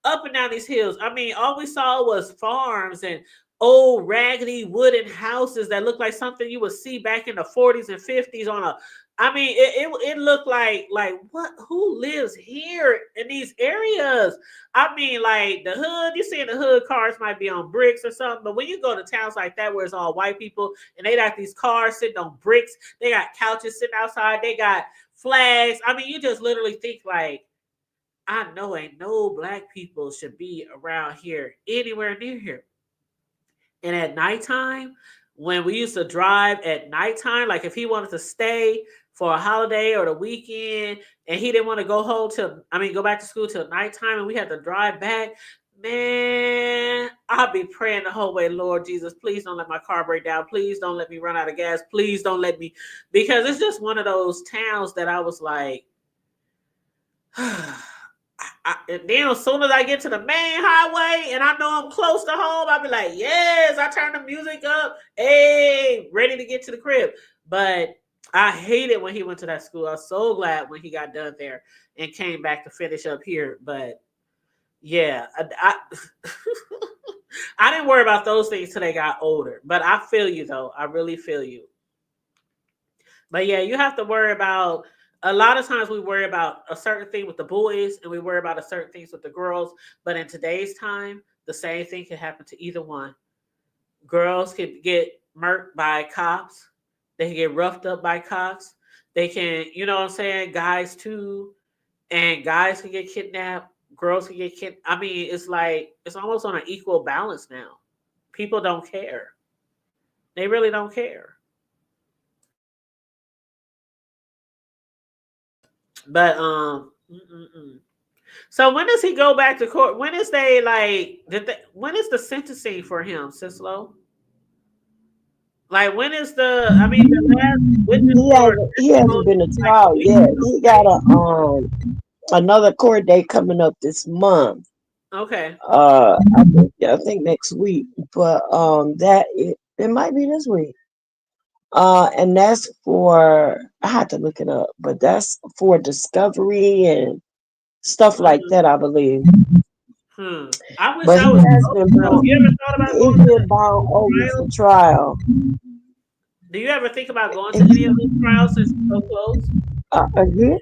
up and down these hills. I mean, all we saw was farms and old raggedy wooden houses that looked like something you would see back in the 40s and 50s on a. I mean, it looked like what? Who lives here in these areas? I mean, like the hood. You see in the hood, cars might be on bricks or something, but when you go to towns like that where it's all white people and they got these cars sitting on bricks, they got couches sitting outside, they got flags. I mean, you just literally think like, I know ain't no black people should be around here, anywhere near here. And at nighttime, when we used to drive at nighttime, like if he wanted to stay for a holiday or the weekend and he didn't want to go back to school till nighttime and we had to drive back, man, I'll be praying the whole way, Lord Jesus, please don't let my car break down. Please don't let me run out of gas. Please don't let me, because it's just one of those towns that I was like, and then as soon as I get to the main highway and I know I'm close to home, I'll be like, yes, I turn the music up. Hey, ready to get to the crib. But I hated when he went to that school. I was so glad when he got done there and came back to finish up here. But yeah, I didn't worry about those things till they got older. But I feel you though. I really feel you. But yeah, you have to worry about A lot of times we worry about a certain thing with the boys and we worry about a certain things with the girls. But in today's time, the same thing can happen to either one. Girls can get murked by cops. They can get roughed up by cops. They can, you know what I'm saying? Guys too. And guys can get kidnapped. Girls can get kidnapped. I mean, it's like, it's almost on an equal balance now. People don't care. They really don't care. But so when does he go back to court? When is they like? When is the sentencing for him, Sislo? Like when is the? I mean, the last witness He hasn't been to like trial yet. He got a another court date coming up this month. Okay. I think next week, but it might be this week. And that's for, I had to look it up, but that's for discovery and stuff like that, I believe. I wish But I he was. has been bound. You ever thought about He's going to been bound over trial? for trial. Do you ever think about going to any of these trials since it's so close?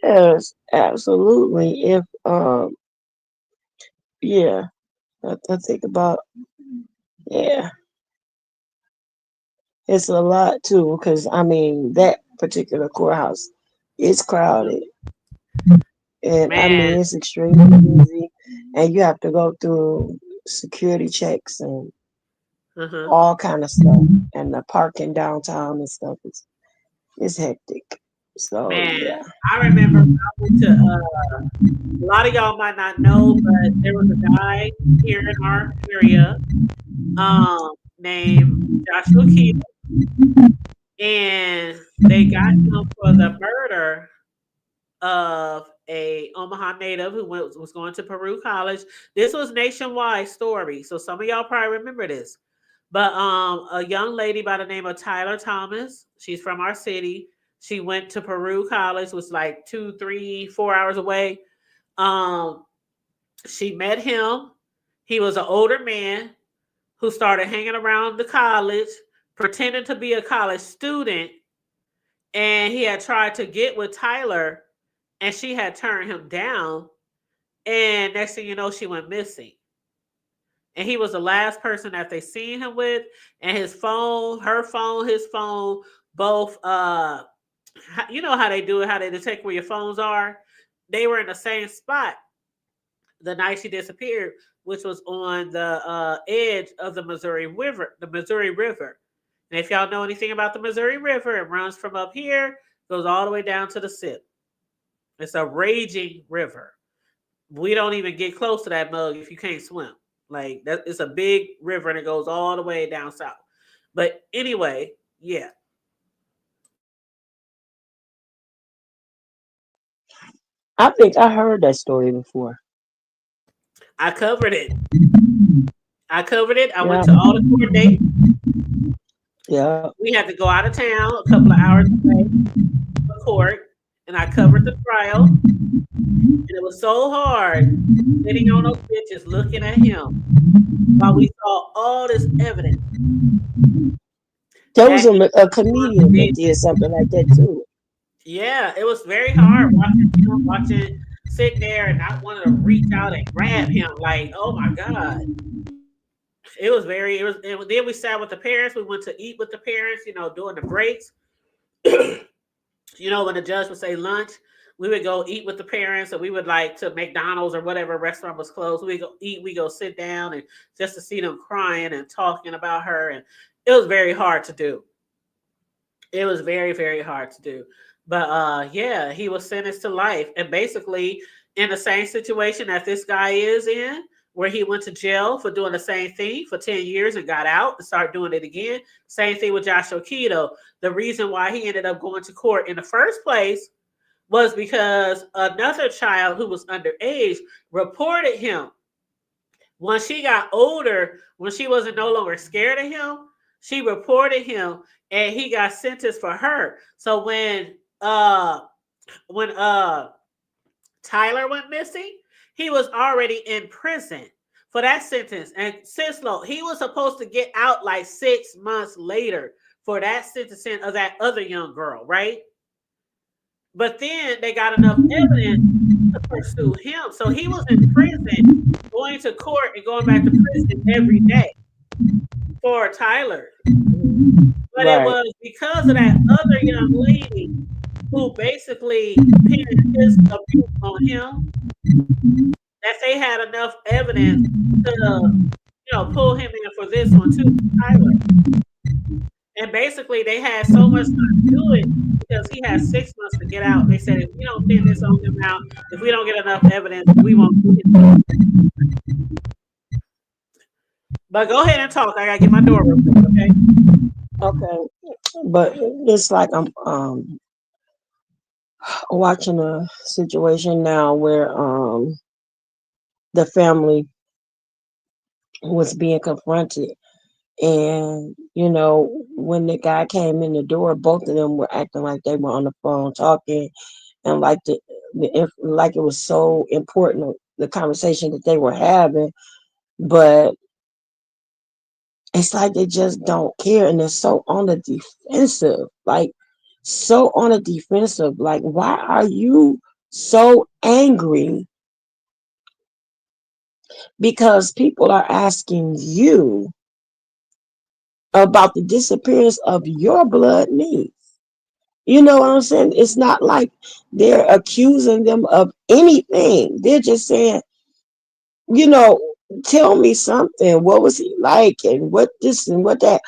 Yes, absolutely. If yeah, I think about, yeah, it's a lot too, because I mean that particular courthouse is crowded, and I Man, mean it's extremely busy, and you have to go through security checks and uh-huh. all kind of stuff, and the parking downtown and stuff is hectic. So Man, yeah. I remember when I went to. A lot of y'all might not know, but there was a guy here in our area, named Joshua Key, and they got him for the murder of a Omaha native who was going to Peru College. This was nationwide story, so some of y'all probably remember this. But a young lady by the name of Tyler Thomas, she's from our city. She went to Peru College, was like 2, 3, 4 hours away. Um, she met him. He was an older man who started hanging around the college, pretending to be a college student, and he had tried to get with Tyler, and she had turned him down. And next thing you know, she went missing. And he was the last person that they seen him with. And his phone, her phone, his phone, both you know how they do it, how they detect where your phones are. They were in the same spot the night she disappeared, which was on the edge of the Missouri River, And if y'all know anything about the Missouri River, it runs from up here, goes all the way down to the SIP. It's a raging river. We don't even get close to that mug if you can't swim. Like that, it's a big river and it goes all the way down south. But anyway, yeah, I think I heard that story before. I covered it. I Yeah, went to all the court dates. yeah. We had to go out of town a couple of hours away for court, and I covered the trial. And it was so hard sitting on those benches looking at him while we saw all this evidence There was that he a was comedian that dead. did something like that too. Yeah, it was very hard watching, sitting there and not wanting to reach out and grab him. Like, oh my God. And then we sat with the parents. We went to eat with the parents, during the breaks. When the judge would say lunch, we would go eat with the parents, or we would like to McDonald's or whatever restaurant was closed. We go eat, we go sit down, and just to see them crying and talking about her. And it was very hard to do. It was very, very hard to do. But yeah, he was sentenced to life. And basically in the same situation that this guy is in, where he went to jail for doing the same thing for 10 years and got out and started doing it again. Same thing with Joshua Keto. The reason why he ended up going to court in the first place was because another child who was underage reported him. When she got older, when she wasn't no longer scared of him, she reported him and he got sentenced for her. So when Tyler went missing, he was already in prison for that sentence. And Sislo, he was supposed to get out like 6 months later for that sentencing of that other young girl, right? But then they got enough evidence to pursue him. So he was in prison, going to court and going back to prison every day for Tyler. But it Right. was because of that other young lady who basically pinned his abuse on him that they had enough evidence to, pull him in for this one too, Tyler. And basically, they had so much time to do it because he had 6 months to get out. They said if we don't pin this on him now, if we don't get enough evidence, we won't do it. But go ahead and talk. I gotta get my door real quick, okay? Okay. But it's like I'm watching a situation now where the family was being confronted, and when the guy came in the door, both of them were acting like they were on the phone talking, and like like it was so important, the conversation that they were having. But it's like they just don't care, and they're so on the defensive, like so on the defensive. Like, why are you so angry? Because people are asking you about the disappearance of your blood niece. You know what I'm saying? It's not like they're accusing them of anything. They're just saying, you know, tell me something. What was he like, and what this and what that?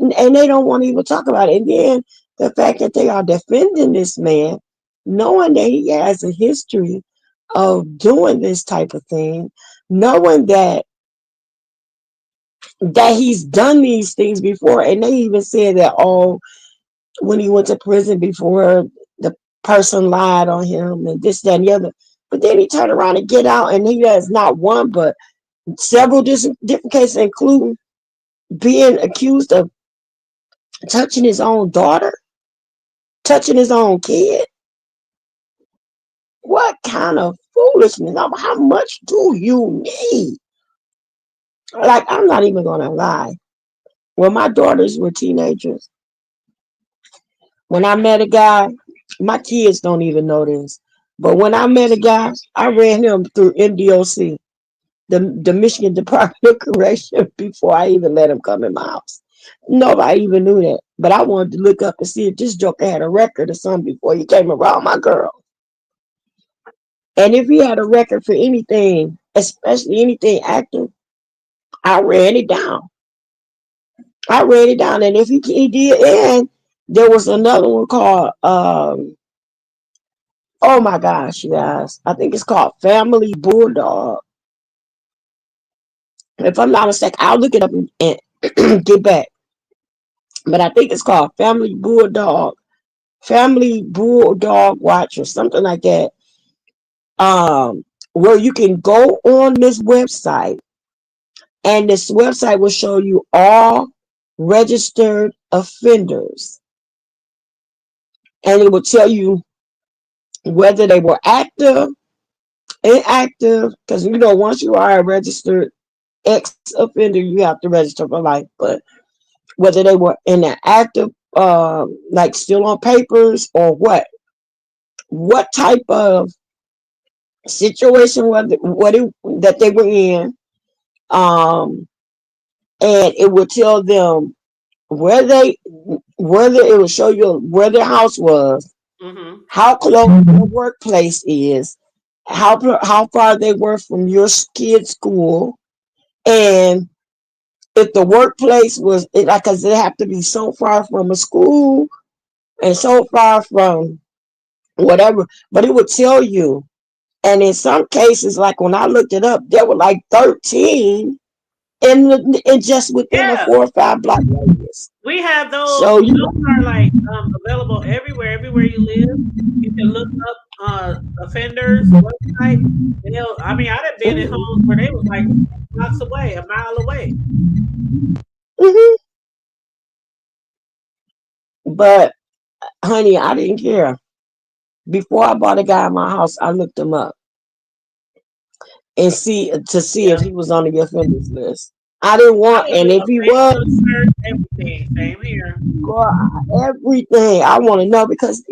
And they don't want to even talk about it. And then the fact that they are defending this man, knowing that he has a history of doing this type of thing, knowing that he's done these things before. And they even said that, oh, when he went to prison before, the person lied on him and this, that, and the other. But then he turned around and get out, and he has not one but several different cases, including being accused of touching his own daughter, touching his own kid. What kind of foolishness? How much do you need? Like, I'm not even gonna lie. When my daughters were teenagers, when I met a guy, my kids don't even know this, but when I met a guy, I ran him through MDOC, the Michigan Department of Correction, before I even let him come in my house. Nobody even knew that. But I wanted to look up and see if this joker had a record or something before he came around my girl. And if he had a record for anything, especially anything active, I ran it down. I ran it down. And if he did, and there was another one called, oh my gosh, you guys, I think it's called Family Bulldog. If I'm not mistaken, I'll look it up and get back. But I think it's called Family Bulldog Watch or something like that. Where you can go on this website, and this website will show you all registered offenders, and it will tell you whether they were active, inactive, because once you are a registered ex-offender, you have to register for life. But whether they were in an active, like still on papers, or what type of situation that they were in, and it would tell them whether it would show you where their house was, how close their workplace is, how far they were from your kid's school, and if the workplace was like, because they have to be so far from a school and so far from whatever, but it would tell you. And in some cases, like when I looked it up, there were like 13 in just within a Yeah. 4 or 5 block radius. We have those. So Those are like available everywhere you live. You can look up offenders website. And I mean, I done been in homes where they was like blocks away, a mile away. But honey, I didn't care. Before I bought a guy in my house, I looked him up and see if he was on the offenders list. I didn't I want, would and do if a he was, Facebook search, everything. Same here. girl, everything I want to know because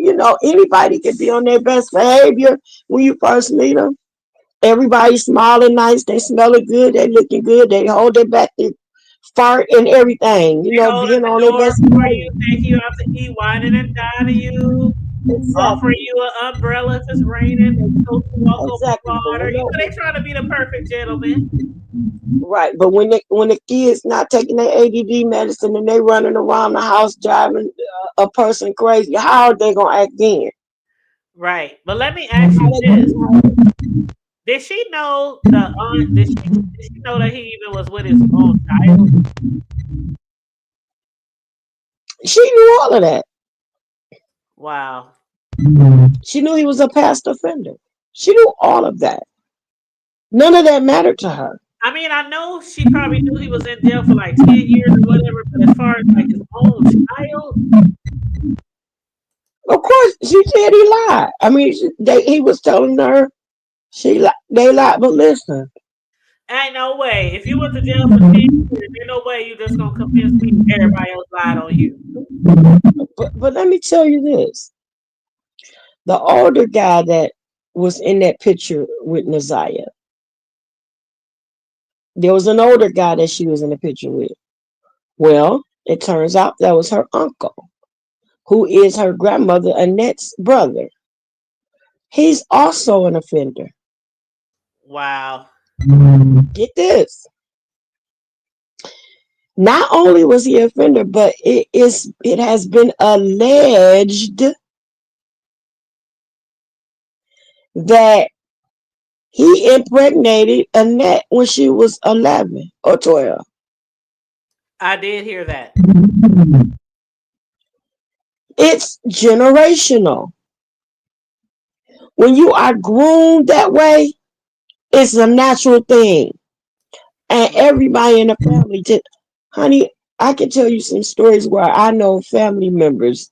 anybody can be on their best behavior when you first meet them. Everybody smiling nice, they smelling good, they looking good, they hold their back, they fart and everything. They holding Being the on their door best for you, behavior. taking you out to eat, whining and dining you, offering Exactly, you an umbrella if it's raining. They told you to walk over exactly. But water. when They trying to be the perfect gentleman. right, but when the kids not taking their ADD medicine and they running around the house driving a person crazy, how are they gonna act then? Right. But let me How ask you they this. gonna? Did she know the aunt? Did she know that he even was with his own child? She knew all of that. Wow. She knew he was a past offender. She knew all of that. None of that mattered to her. I mean, I know she probably knew he was in jail for like 10 years or whatever, but as far as like his own child, Of course, she said he lied. I mean, he was telling her they lied. But listen, ain't no way. If you went to jail for 10 years, ain't no way you just gonna convince me everybody else lied on you. but let me tell you this: the older guy that was in that picture with Naziah, there was an older guy that she was in the picture with. Well, it turns out that was her uncle, who is her grandmother Annette's brother. He's also an offender. Wow. Get this. Not only was he an offender, but it has been alleged that he impregnated Annette when she was 11 or 12. I did hear that. It's generational. When you are groomed that way, it's a natural thing. And Mm. everybody in the family did. Honey, I can tell you some stories where I know family members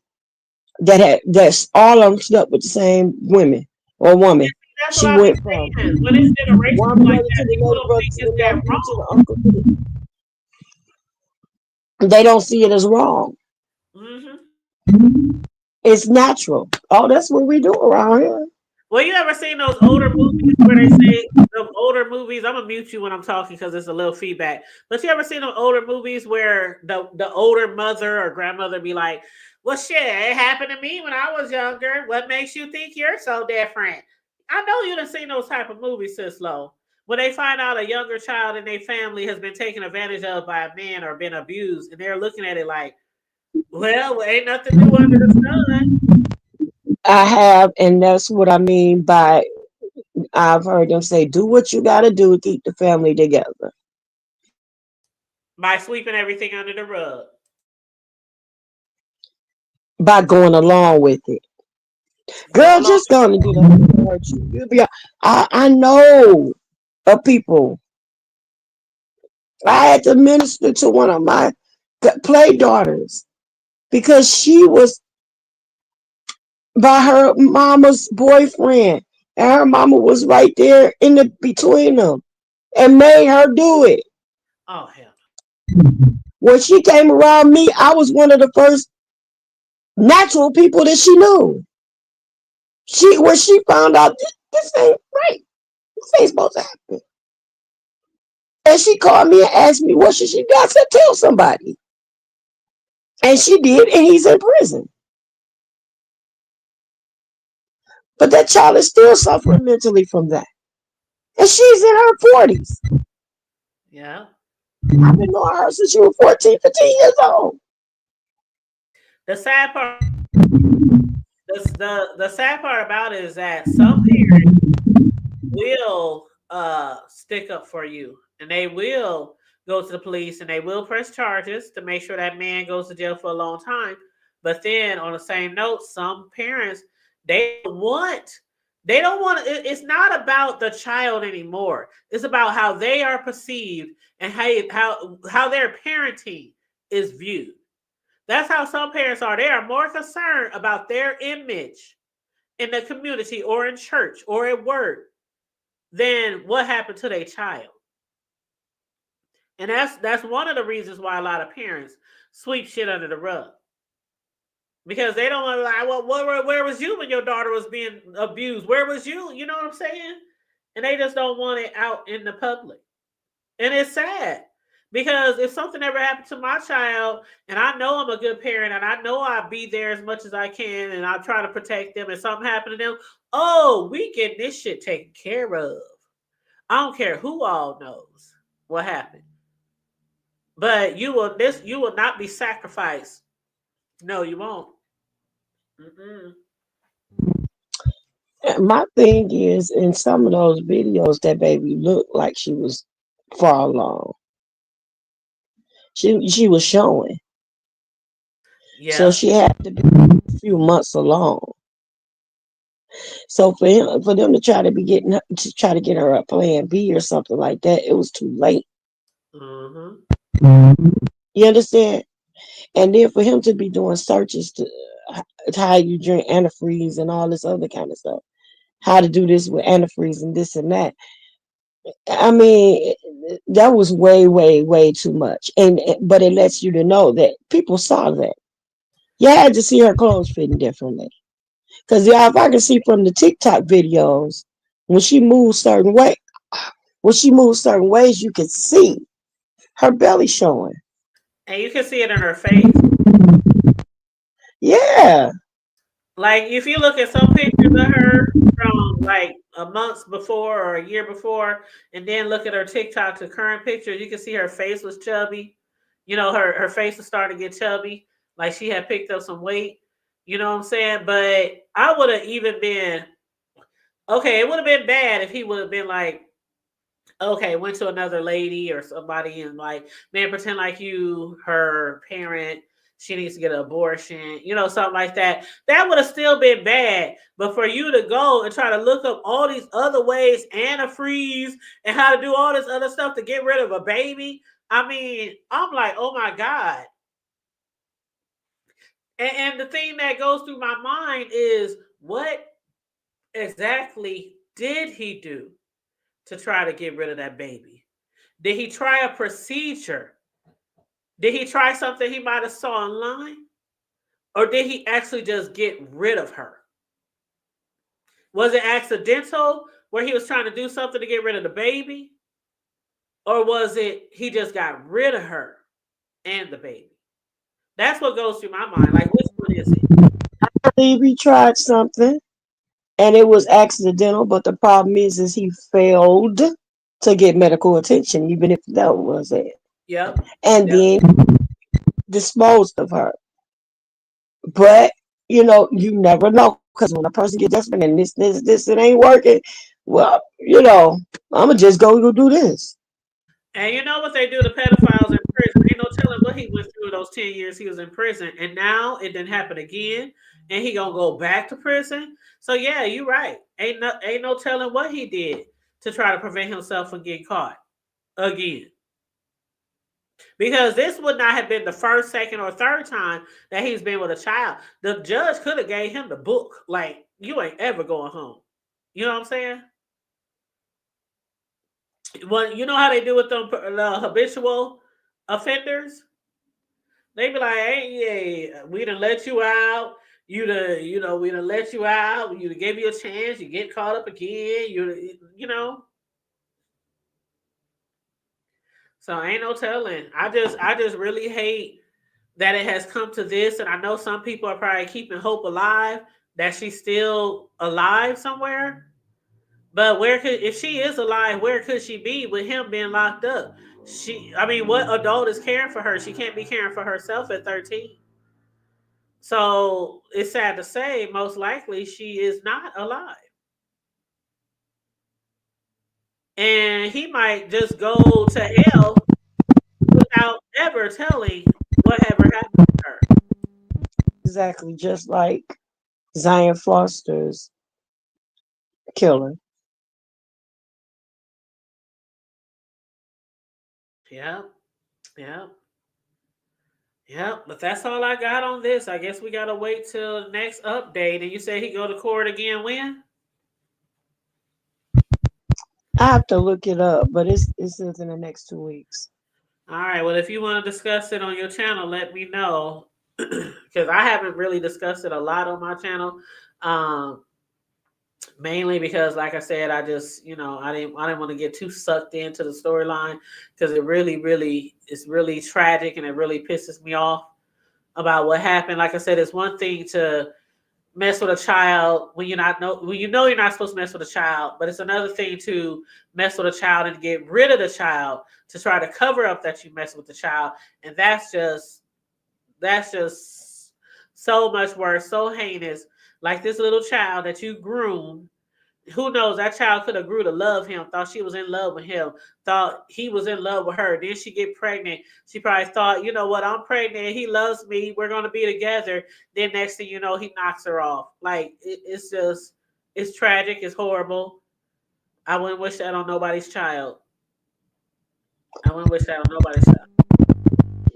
that's all of them slept with the same women or Yeah, woman. see, that's what She I be went from saying. When it's generational one like brother that, to the people next don't brother think to it's the that next brother to wrong. the uncle. They don't see it as wrong. Hmm. It's natural. Oh, that's what we do around here. Well, you ever seen those older movies where they say the older movies? I'm gonna mute you when I'm talking because it's a little feedback. But you ever seen those older movies where the older mother or grandmother be like, "Well, shit, it happened to me when I was younger. What makes you think you're so different?" I know you done seen those type of movies, sis Low. When they find out a younger child in their family has been taken advantage of by a man or been abused, and they're looking at it like, "Well, ain't nothing new under the sun." I have, and that's what I mean by I've heard them say, do what you got to do to keep the family together By sweeping everything under the rug. by going along with it. Go Girl, along. just going to do that. Hurt you. I know of people. I had to minister to one of my play daughters because she was by her mama's boyfriend, and her mama was right there in the between them and made her do it. Oh hell. When she came around me, I was one of the first natural people that she knew. When she found out this ain't right, this ain't supposed to happen, and she called me and asked me what should she do. I said, tell somebody, and she did, and he's in prison. But that child is still suffering mentally from that, and she's in her 40s. Yeah. I've been knowing her since she was 14, 15 years old. The sad part, the sad part about it is that some parents will stick up for you, and they will go to the police and they will press charges to make sure that man goes to jail for a long time. But then, on the same note, some parents they don't want it's not about the child anymore. It's about how they are perceived and how their parenting is viewed. That's how some parents are. They are more concerned about their image in the community or in church or at work than what happened to their child. And that's one of the reasons why a lot of parents sweep shit under the rug. Because they don't want to like, well, where was you when your daughter was being abused? Where was you? You know what I'm saying? And they just don't want it out in the public. And it's sad because if something ever happened to my child, and I know I'm a good parent, and I know I'll be there as much as I can, and I'll try to protect them, and something happened to them, oh, we get this shit taken care of. I don't care who all knows what happened, but you will not be sacrificed. No, you won't. Mm-mm. My thing is, in some of those videos, that baby looked like she was far along. She was showing, so Yeah. she had to be a few months along. So for them to try to get her a plan B or something like that, it was too late. Mm-hmm. You understand? And then for him to be doing searches to how you drink antifreeze and all this other kind of stuff, how to do this with antifreeze and this and that. I mean, that was way, way, way too much. And but it lets you to know that people saw that. You had to see her clothes fitting differently. Because yeah, if I can see from the TikTok videos, when she moves certain way, when she moves certain ways, you can see her belly showing. And you can see it in her face. Yeah, Like if you look at some pictures of her from like a month before or a year before, and then look at her TikTok to current pictures, you can see her face was chubby. You know, her face was starting to get chubby, like she had picked up some weight. You know what I'm saying? But I would have even been okay. It would have been bad if he would have been like, okay, went to another lady or somebody and like, man, pretend like you her parent. She needs to get an abortion, you know, something like that. That would have still been bad. But for you to go and try to look up all these other ways, antifreeze, and how to do all this other stuff to get rid of a baby, I mean, I'm like, oh my God. And the thing that goes through my mind is what exactly did he do to try to get rid of that baby? Did he try a procedure? Did he try something he might have saw online? Or did he actually just get rid of her? Was it accidental where he was trying to do something to get rid of the baby? Or was it he just got rid of her and the baby? That's what goes through my mind. Like, which one is it? I believe he tried something and it was accidental, but the problem is he failed to get medical attention, even if that was it. Yep. And Yep. then disposed of her. But you never know because when a person gets desperate and this it ain't working, well, I'm gonna just go do this. And you know what they do to pedophiles in prison? Ain't no telling what he went through those 10 years he was in prison. And now it didn't happen again. And he gonna go back to prison. So yeah, you're right. Ain't no telling what he did to try to prevent himself from getting caught again. Because this would not have been the first, second, or third time that he's been with a child. The judge could have gave him the book. Like, you ain't ever going home. You know what I'm saying? Well, you know how they do with them habitual offenders? They be like, hey, yeah, we done let you out. We done let you out. You done gave you a chance. You get caught up again. You know. So ain't no telling. I just really hate that it has come to this, and I know some people are probably keeping hope alive that she's still alive somewhere. But if she is alive, where could she be with him being locked up? I mean, what adult is caring for her? She can't be caring for herself at 13. So it's sad to say, most likely she is not alive. And he might just go to hell without ever telling what ever happened to her. Exactly, just like Zion Foster's killer. Yep. Yep. Yep. But that's all I got on this. I guess we gotta wait till the next update. And you say he go to court again when? I have to look it up, but it says in the next 2 weeks. All right. Well, if you want to discuss it on your channel, let me know because I haven't really discussed it a lot on my channel. Um, Mainly because, like I said, I just I didn't want to get too sucked into the storyline because it really is really tragic and it really pisses me off about what happened. Like I said, it's one thing to mess with a child when you know you're not supposed to mess with a child, but it's another thing to mess with a child and get rid of the child to try to cover up that you mess with the child, and that's just so much worse, so heinous. Like this little child that you groomed, who knows, that child could have grew to love him, thought she was in love with him, thought he was in love with her. Then she get pregnant, she probably thought, you know what, I'm pregnant, he loves me, we're going to be together. Then next thing you know, he knocks her off. Like it's just, it's tragic, it's horrible. I wouldn't wish that on nobody's child. I wouldn't wish that on nobody's child.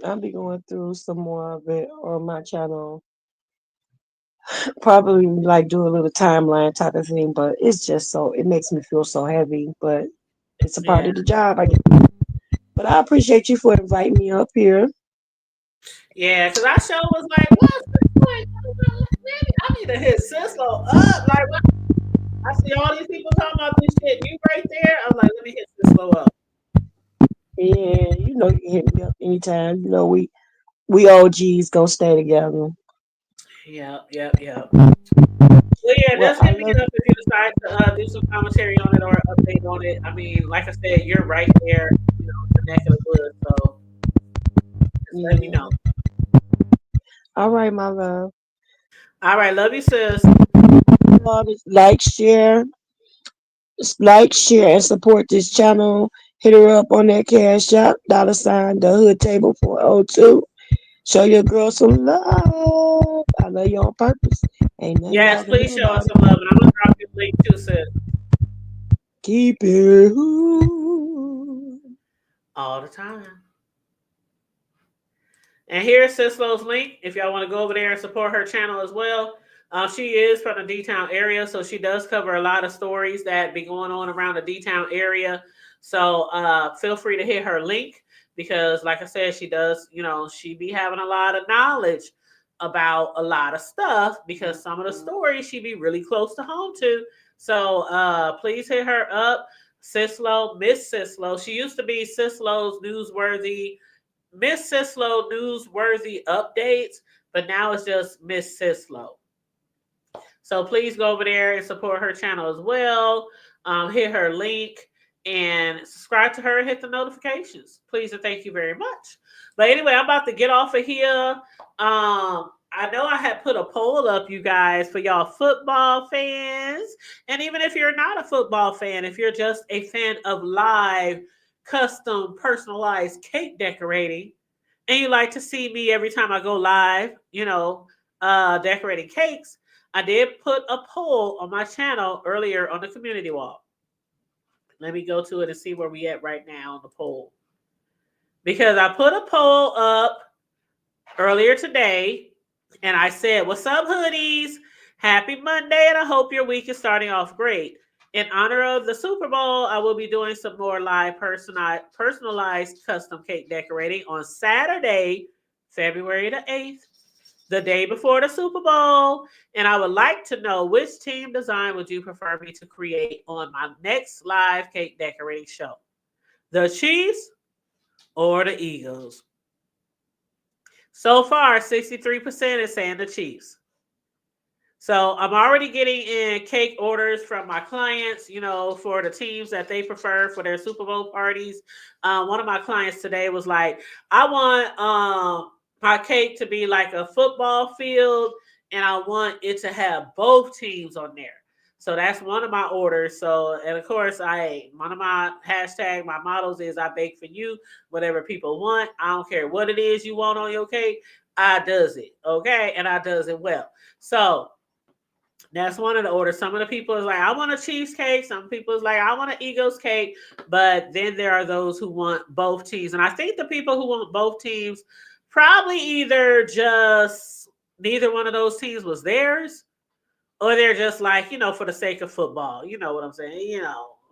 I'll be going through some more of it on my channel. Probably like do a little timeline type of thing, but it's just so it makes me feel so heavy. But it's a part Yeah. of the job, I guess. But I appreciate you for inviting me up here. Yeah, because I sure was like, what? I need to hit Cisco up. Like, I see all these people talking about this shit. You right there. I was like, let me hit Cisco up. Yeah, you can hit me up anytime. We OGs gonna stay together. Yep. Well, yeah, Well, just I hit me love up if you decide to do some commentary on it or update on it. I mean, like I said, you're right there, the neck of the woods. So just let me you. know. Yeah. All right, my love. All right, love you, sis. Love is like, share, and support this channel. Hit her up on that cash app, $ the hood table 402. Show your girl some love. I love you on purpose. Ain't nothing Yes, y'all can please do show us about it. some love, and I'm gonna drop your link too, sis, Keep it hood. all the time. And here's Cislo's link if y'all want to go over there and support her channel as well. She is from the D-Town area, so she does cover a lot of stories that be going on around the D-Town area. So feel free to hit her link because, like I said, she does, she be having a lot of knowledge about a lot of stuff because some of the stories she be really close to home to. So please hit her up, Cislo, Miss Cislo. She used to be Cislo's newsworthy Miss Cislo newsworthy updates, but now it's just Miss Cislo. So please go over there and support her channel as well. Hit her link and subscribe to her and hit the notifications. Please and thank you very much. But anyway, I'm about to get off of here. I know I had put a poll up, you guys, for y'all football fans. And even if you're not a football fan, if you're just a fan of live, custom, personalized cake decorating, and you like to see me every time I go live, decorating cakes, I did put a poll on my channel earlier on the community wall. Let me go to it and see where we at right now on the poll. Because I put a poll up earlier today and I said, what's up, hoodies? Happy Monday, and I hope your week is starting off great. In honor of the Super Bowl, I will be doing some more live personalized custom cake decorating on Saturday, February the 8th, the day before the Super Bowl. And I would like to know, which team design would you prefer me to create on my next live cake decorating show? The Chiefs or the Eagles? So far, 63% is saying the Chiefs. So I'm already getting in cake orders from my clients, for the teams that they prefer for their Super Bowl parties. One of my clients today was like, I want my cake to be like a football field, and I want it to have both teams on there. So that's one of my orders. So, and of course, one of my my mottos is I bake for you, whatever people want. I don't care what it is you want on your cake. I does it. Okay. And I does it well. So that's one of the orders. Some of the people is like, I want a cheesecake. Some people is like, I want an Eagles cake. But then there are those who want both teams. And I think the people who want both teams probably either just neither one of those teams was theirs, or they're just like, for the sake of football. You know what I'm saying?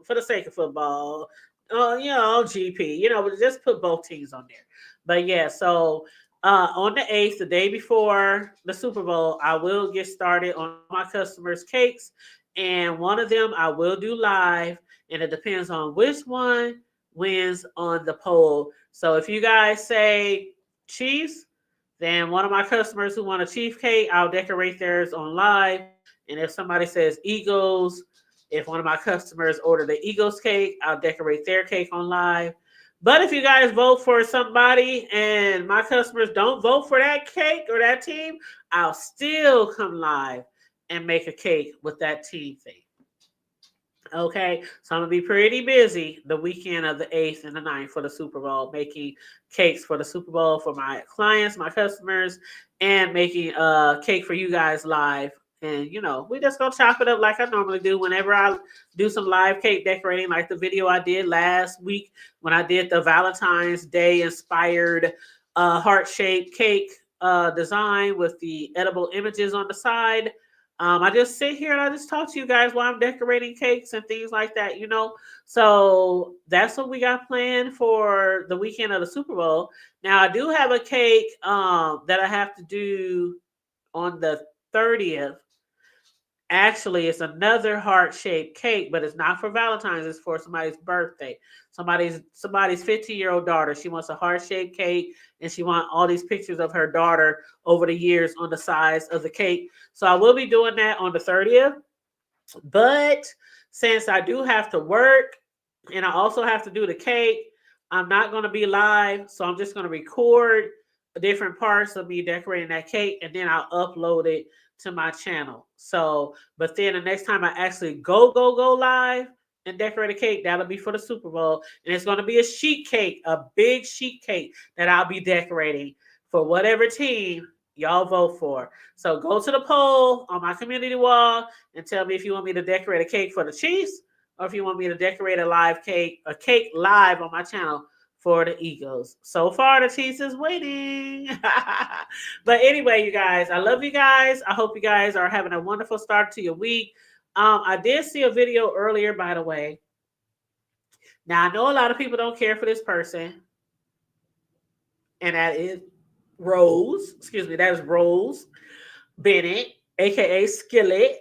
For the sake of football, GP, but just put both teams on there. But yeah, so on the 8th, the day before the Super Bowl, I will get started on my customers' cakes. And one of them I will do live, and it depends on which one wins on the poll. So if you guys say Chiefs, then one of my customers who want a Chief cake, I'll decorate theirs on live. And if somebody says Eagles, if one of my customers order the Eagles cake, I'll decorate their cake on live. But if you guys vote for somebody and my customers don't vote for that cake or that team, I'll still come live and make a cake with that team thing. Okay, so I'm gonna be pretty busy the weekend of the 8th and the 9th for the Super Bowl, making cakes for the Super Bowl for my clients, my customers, and making a cake for you guys live. And we just gonna chop it up like I normally do whenever I do some live cake decorating, like the video I did last week when I did the Valentine's Day inspired heart-shaped cake design with the edible images on the side. I just sit here and I just talk to you guys while I'm decorating cakes and things like that. So that's what we got planned for the weekend of the Super Bowl. Now I do have a cake that I have to do on the 30th. Actually, it's another heart-shaped cake, but it's not for Valentine's. It's for somebody's birthday. Somebody's 15-year-old daughter. She wants a heart-shaped cake, and she wants all these pictures of her daughter over the years on the sides of the cake. So I will be doing that on the 30th. But since I do have to work, and I also have to do the cake, I'm not going to be live. So I'm just going to record different parts of me decorating that cake, and then I'll upload it to my channel. So, but then the next time I actually go live and decorate a cake, that'll be for the Super Bowl. And it's going to be a sheet cake, a big sheet cake that I'll be decorating for whatever team y'all vote for. So go to the poll on my community wall and tell me if you want me to decorate a cake for the Chiefs or if you want me to decorate a cake live on my channel for the Eagles. So far, the Chiefs is winning. But anyway, you guys, I love you guys. I hope you guys are having a wonderful start to your week. I did see a video earlier, by the way. Now, I know a lot of people don't care for this person. And that is Rose. Excuse me, that is Rose Bennett, a.k.a. Skillet.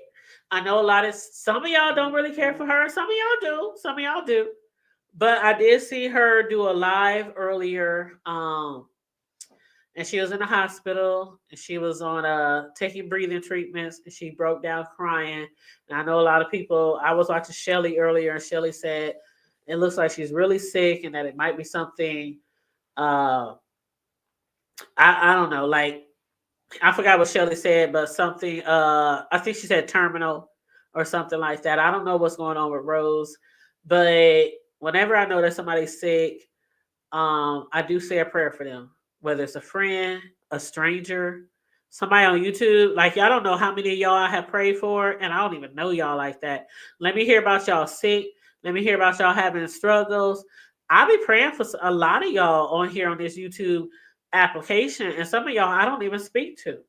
I know some of y'all don't really care for her. Some of y'all do. But I did see her do a live earlier, and she was in the hospital, and she was on taking breathing treatments, and she broke down crying. And I know a lot of people. I was watching Shelly earlier, and Shelly said it looks like she's really sick, and that it might be something. I don't know, like I forgot what Shelly said, but something. I think she said terminal or something like that. I don't know what's going on with Rose, but whenever I know that somebody's sick, I do say a prayer for them, whether it's a friend, a stranger, somebody on YouTube. Like, y'all don't know how many of y'all I have prayed for, and I don't even know y'all like that. Let me hear about y'all sick. Let me hear about y'all having struggles. I'll be praying for a lot of y'all on here on this YouTube application, and some of y'all I don't even speak to.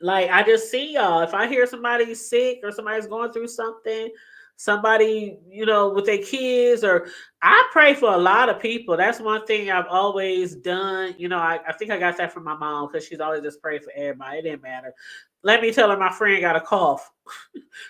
Like, I just see y'all. If I hear somebody's sick or somebody's going through something, somebody, with their kids, or I pray for a lot of people. That's one thing I've always done. I think I got that from my mom because she's always just prayed for everybody. It didn't matter. Let me tell her my friend got a cough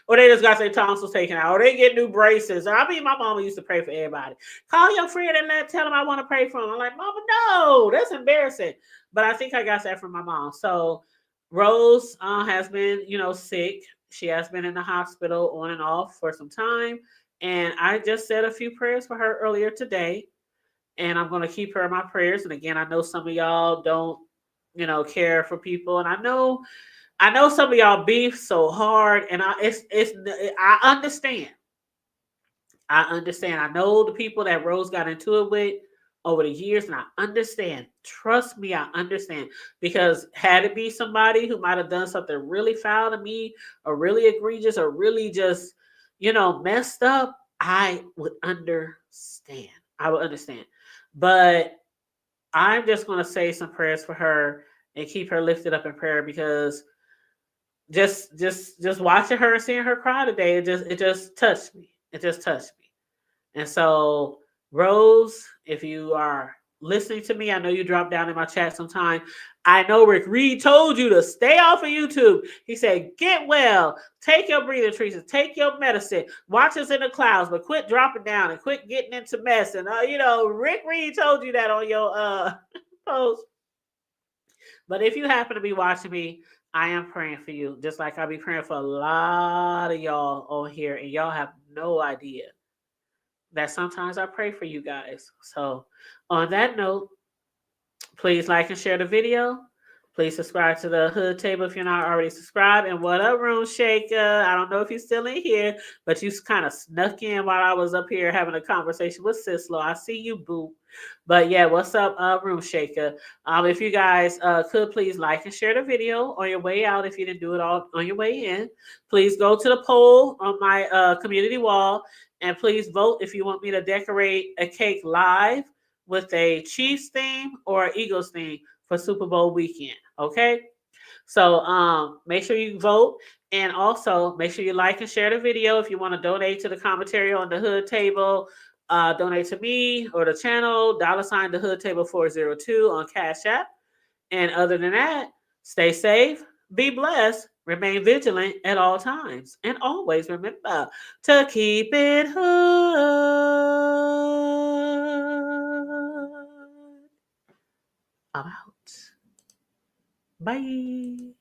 or they just got their tonsils taken out or they get new braces. My mama used to pray for everybody. Call your friend and tell them I want to pray for them. I'm like, Mama, no, that's embarrassing. But I think I got that from my mom. So Rose has been, sick. She has been in the hospital on and off for some time. And I just said a few prayers for her earlier today. And I'm going to keep her in my prayers. And again, I know some of y'all don't, care for people. And I know some of y'all beef so hard. And I understand. I know the people that Rose got into it with over the years, and I understand. Trust me, I understand. Because had it be somebody who might have done something really foul to me, or really egregious, or really just, messed up, I would understand. But I'm just going to say some prayers for her and keep her lifted up in prayer, because just watching her and seeing her cry today, it just touched me. It just touched me. And so, Rose, if you are listening to me, I know you drop down in my chat sometime. I know Rick Reed told you to stay off of YouTube. He said, get well, take your breathing treatments, take your medicine, watch us in the clouds, but quit dropping down and quit getting into mess. And, Rick Reed told you that on your post. But if you happen to be watching me, I am praying for you, just like I'll be praying for a lot of y'all on here, and y'all have no idea that sometimes I pray for you guys. So on that note, please like and share the video. Please subscribe to the Hood Table if you're not already subscribed. And what up, Room Shaker? I don't know if you're still in here, but you kind of snuck in while I was up here having a conversation with Sislo. I see you, boo. But yeah, what's up, Room Shaker? If you guys could please like and share the video on your way out if you didn't do it all on your way in. Please go to the poll on my community wall and please vote if you want me to decorate a cake live with a Chiefs theme or Eagles theme for Super Bowl weekend. Okay. So make sure you vote, and also make sure you like and share the video. If you want to donate to the commentary on the Hood Table, donate to me or the channel, $ the Hood Table 402 on Cash App. And other than that, stay safe, be blessed, remain vigilant at all times, and always remember to keep it hood. I'm out. Bye.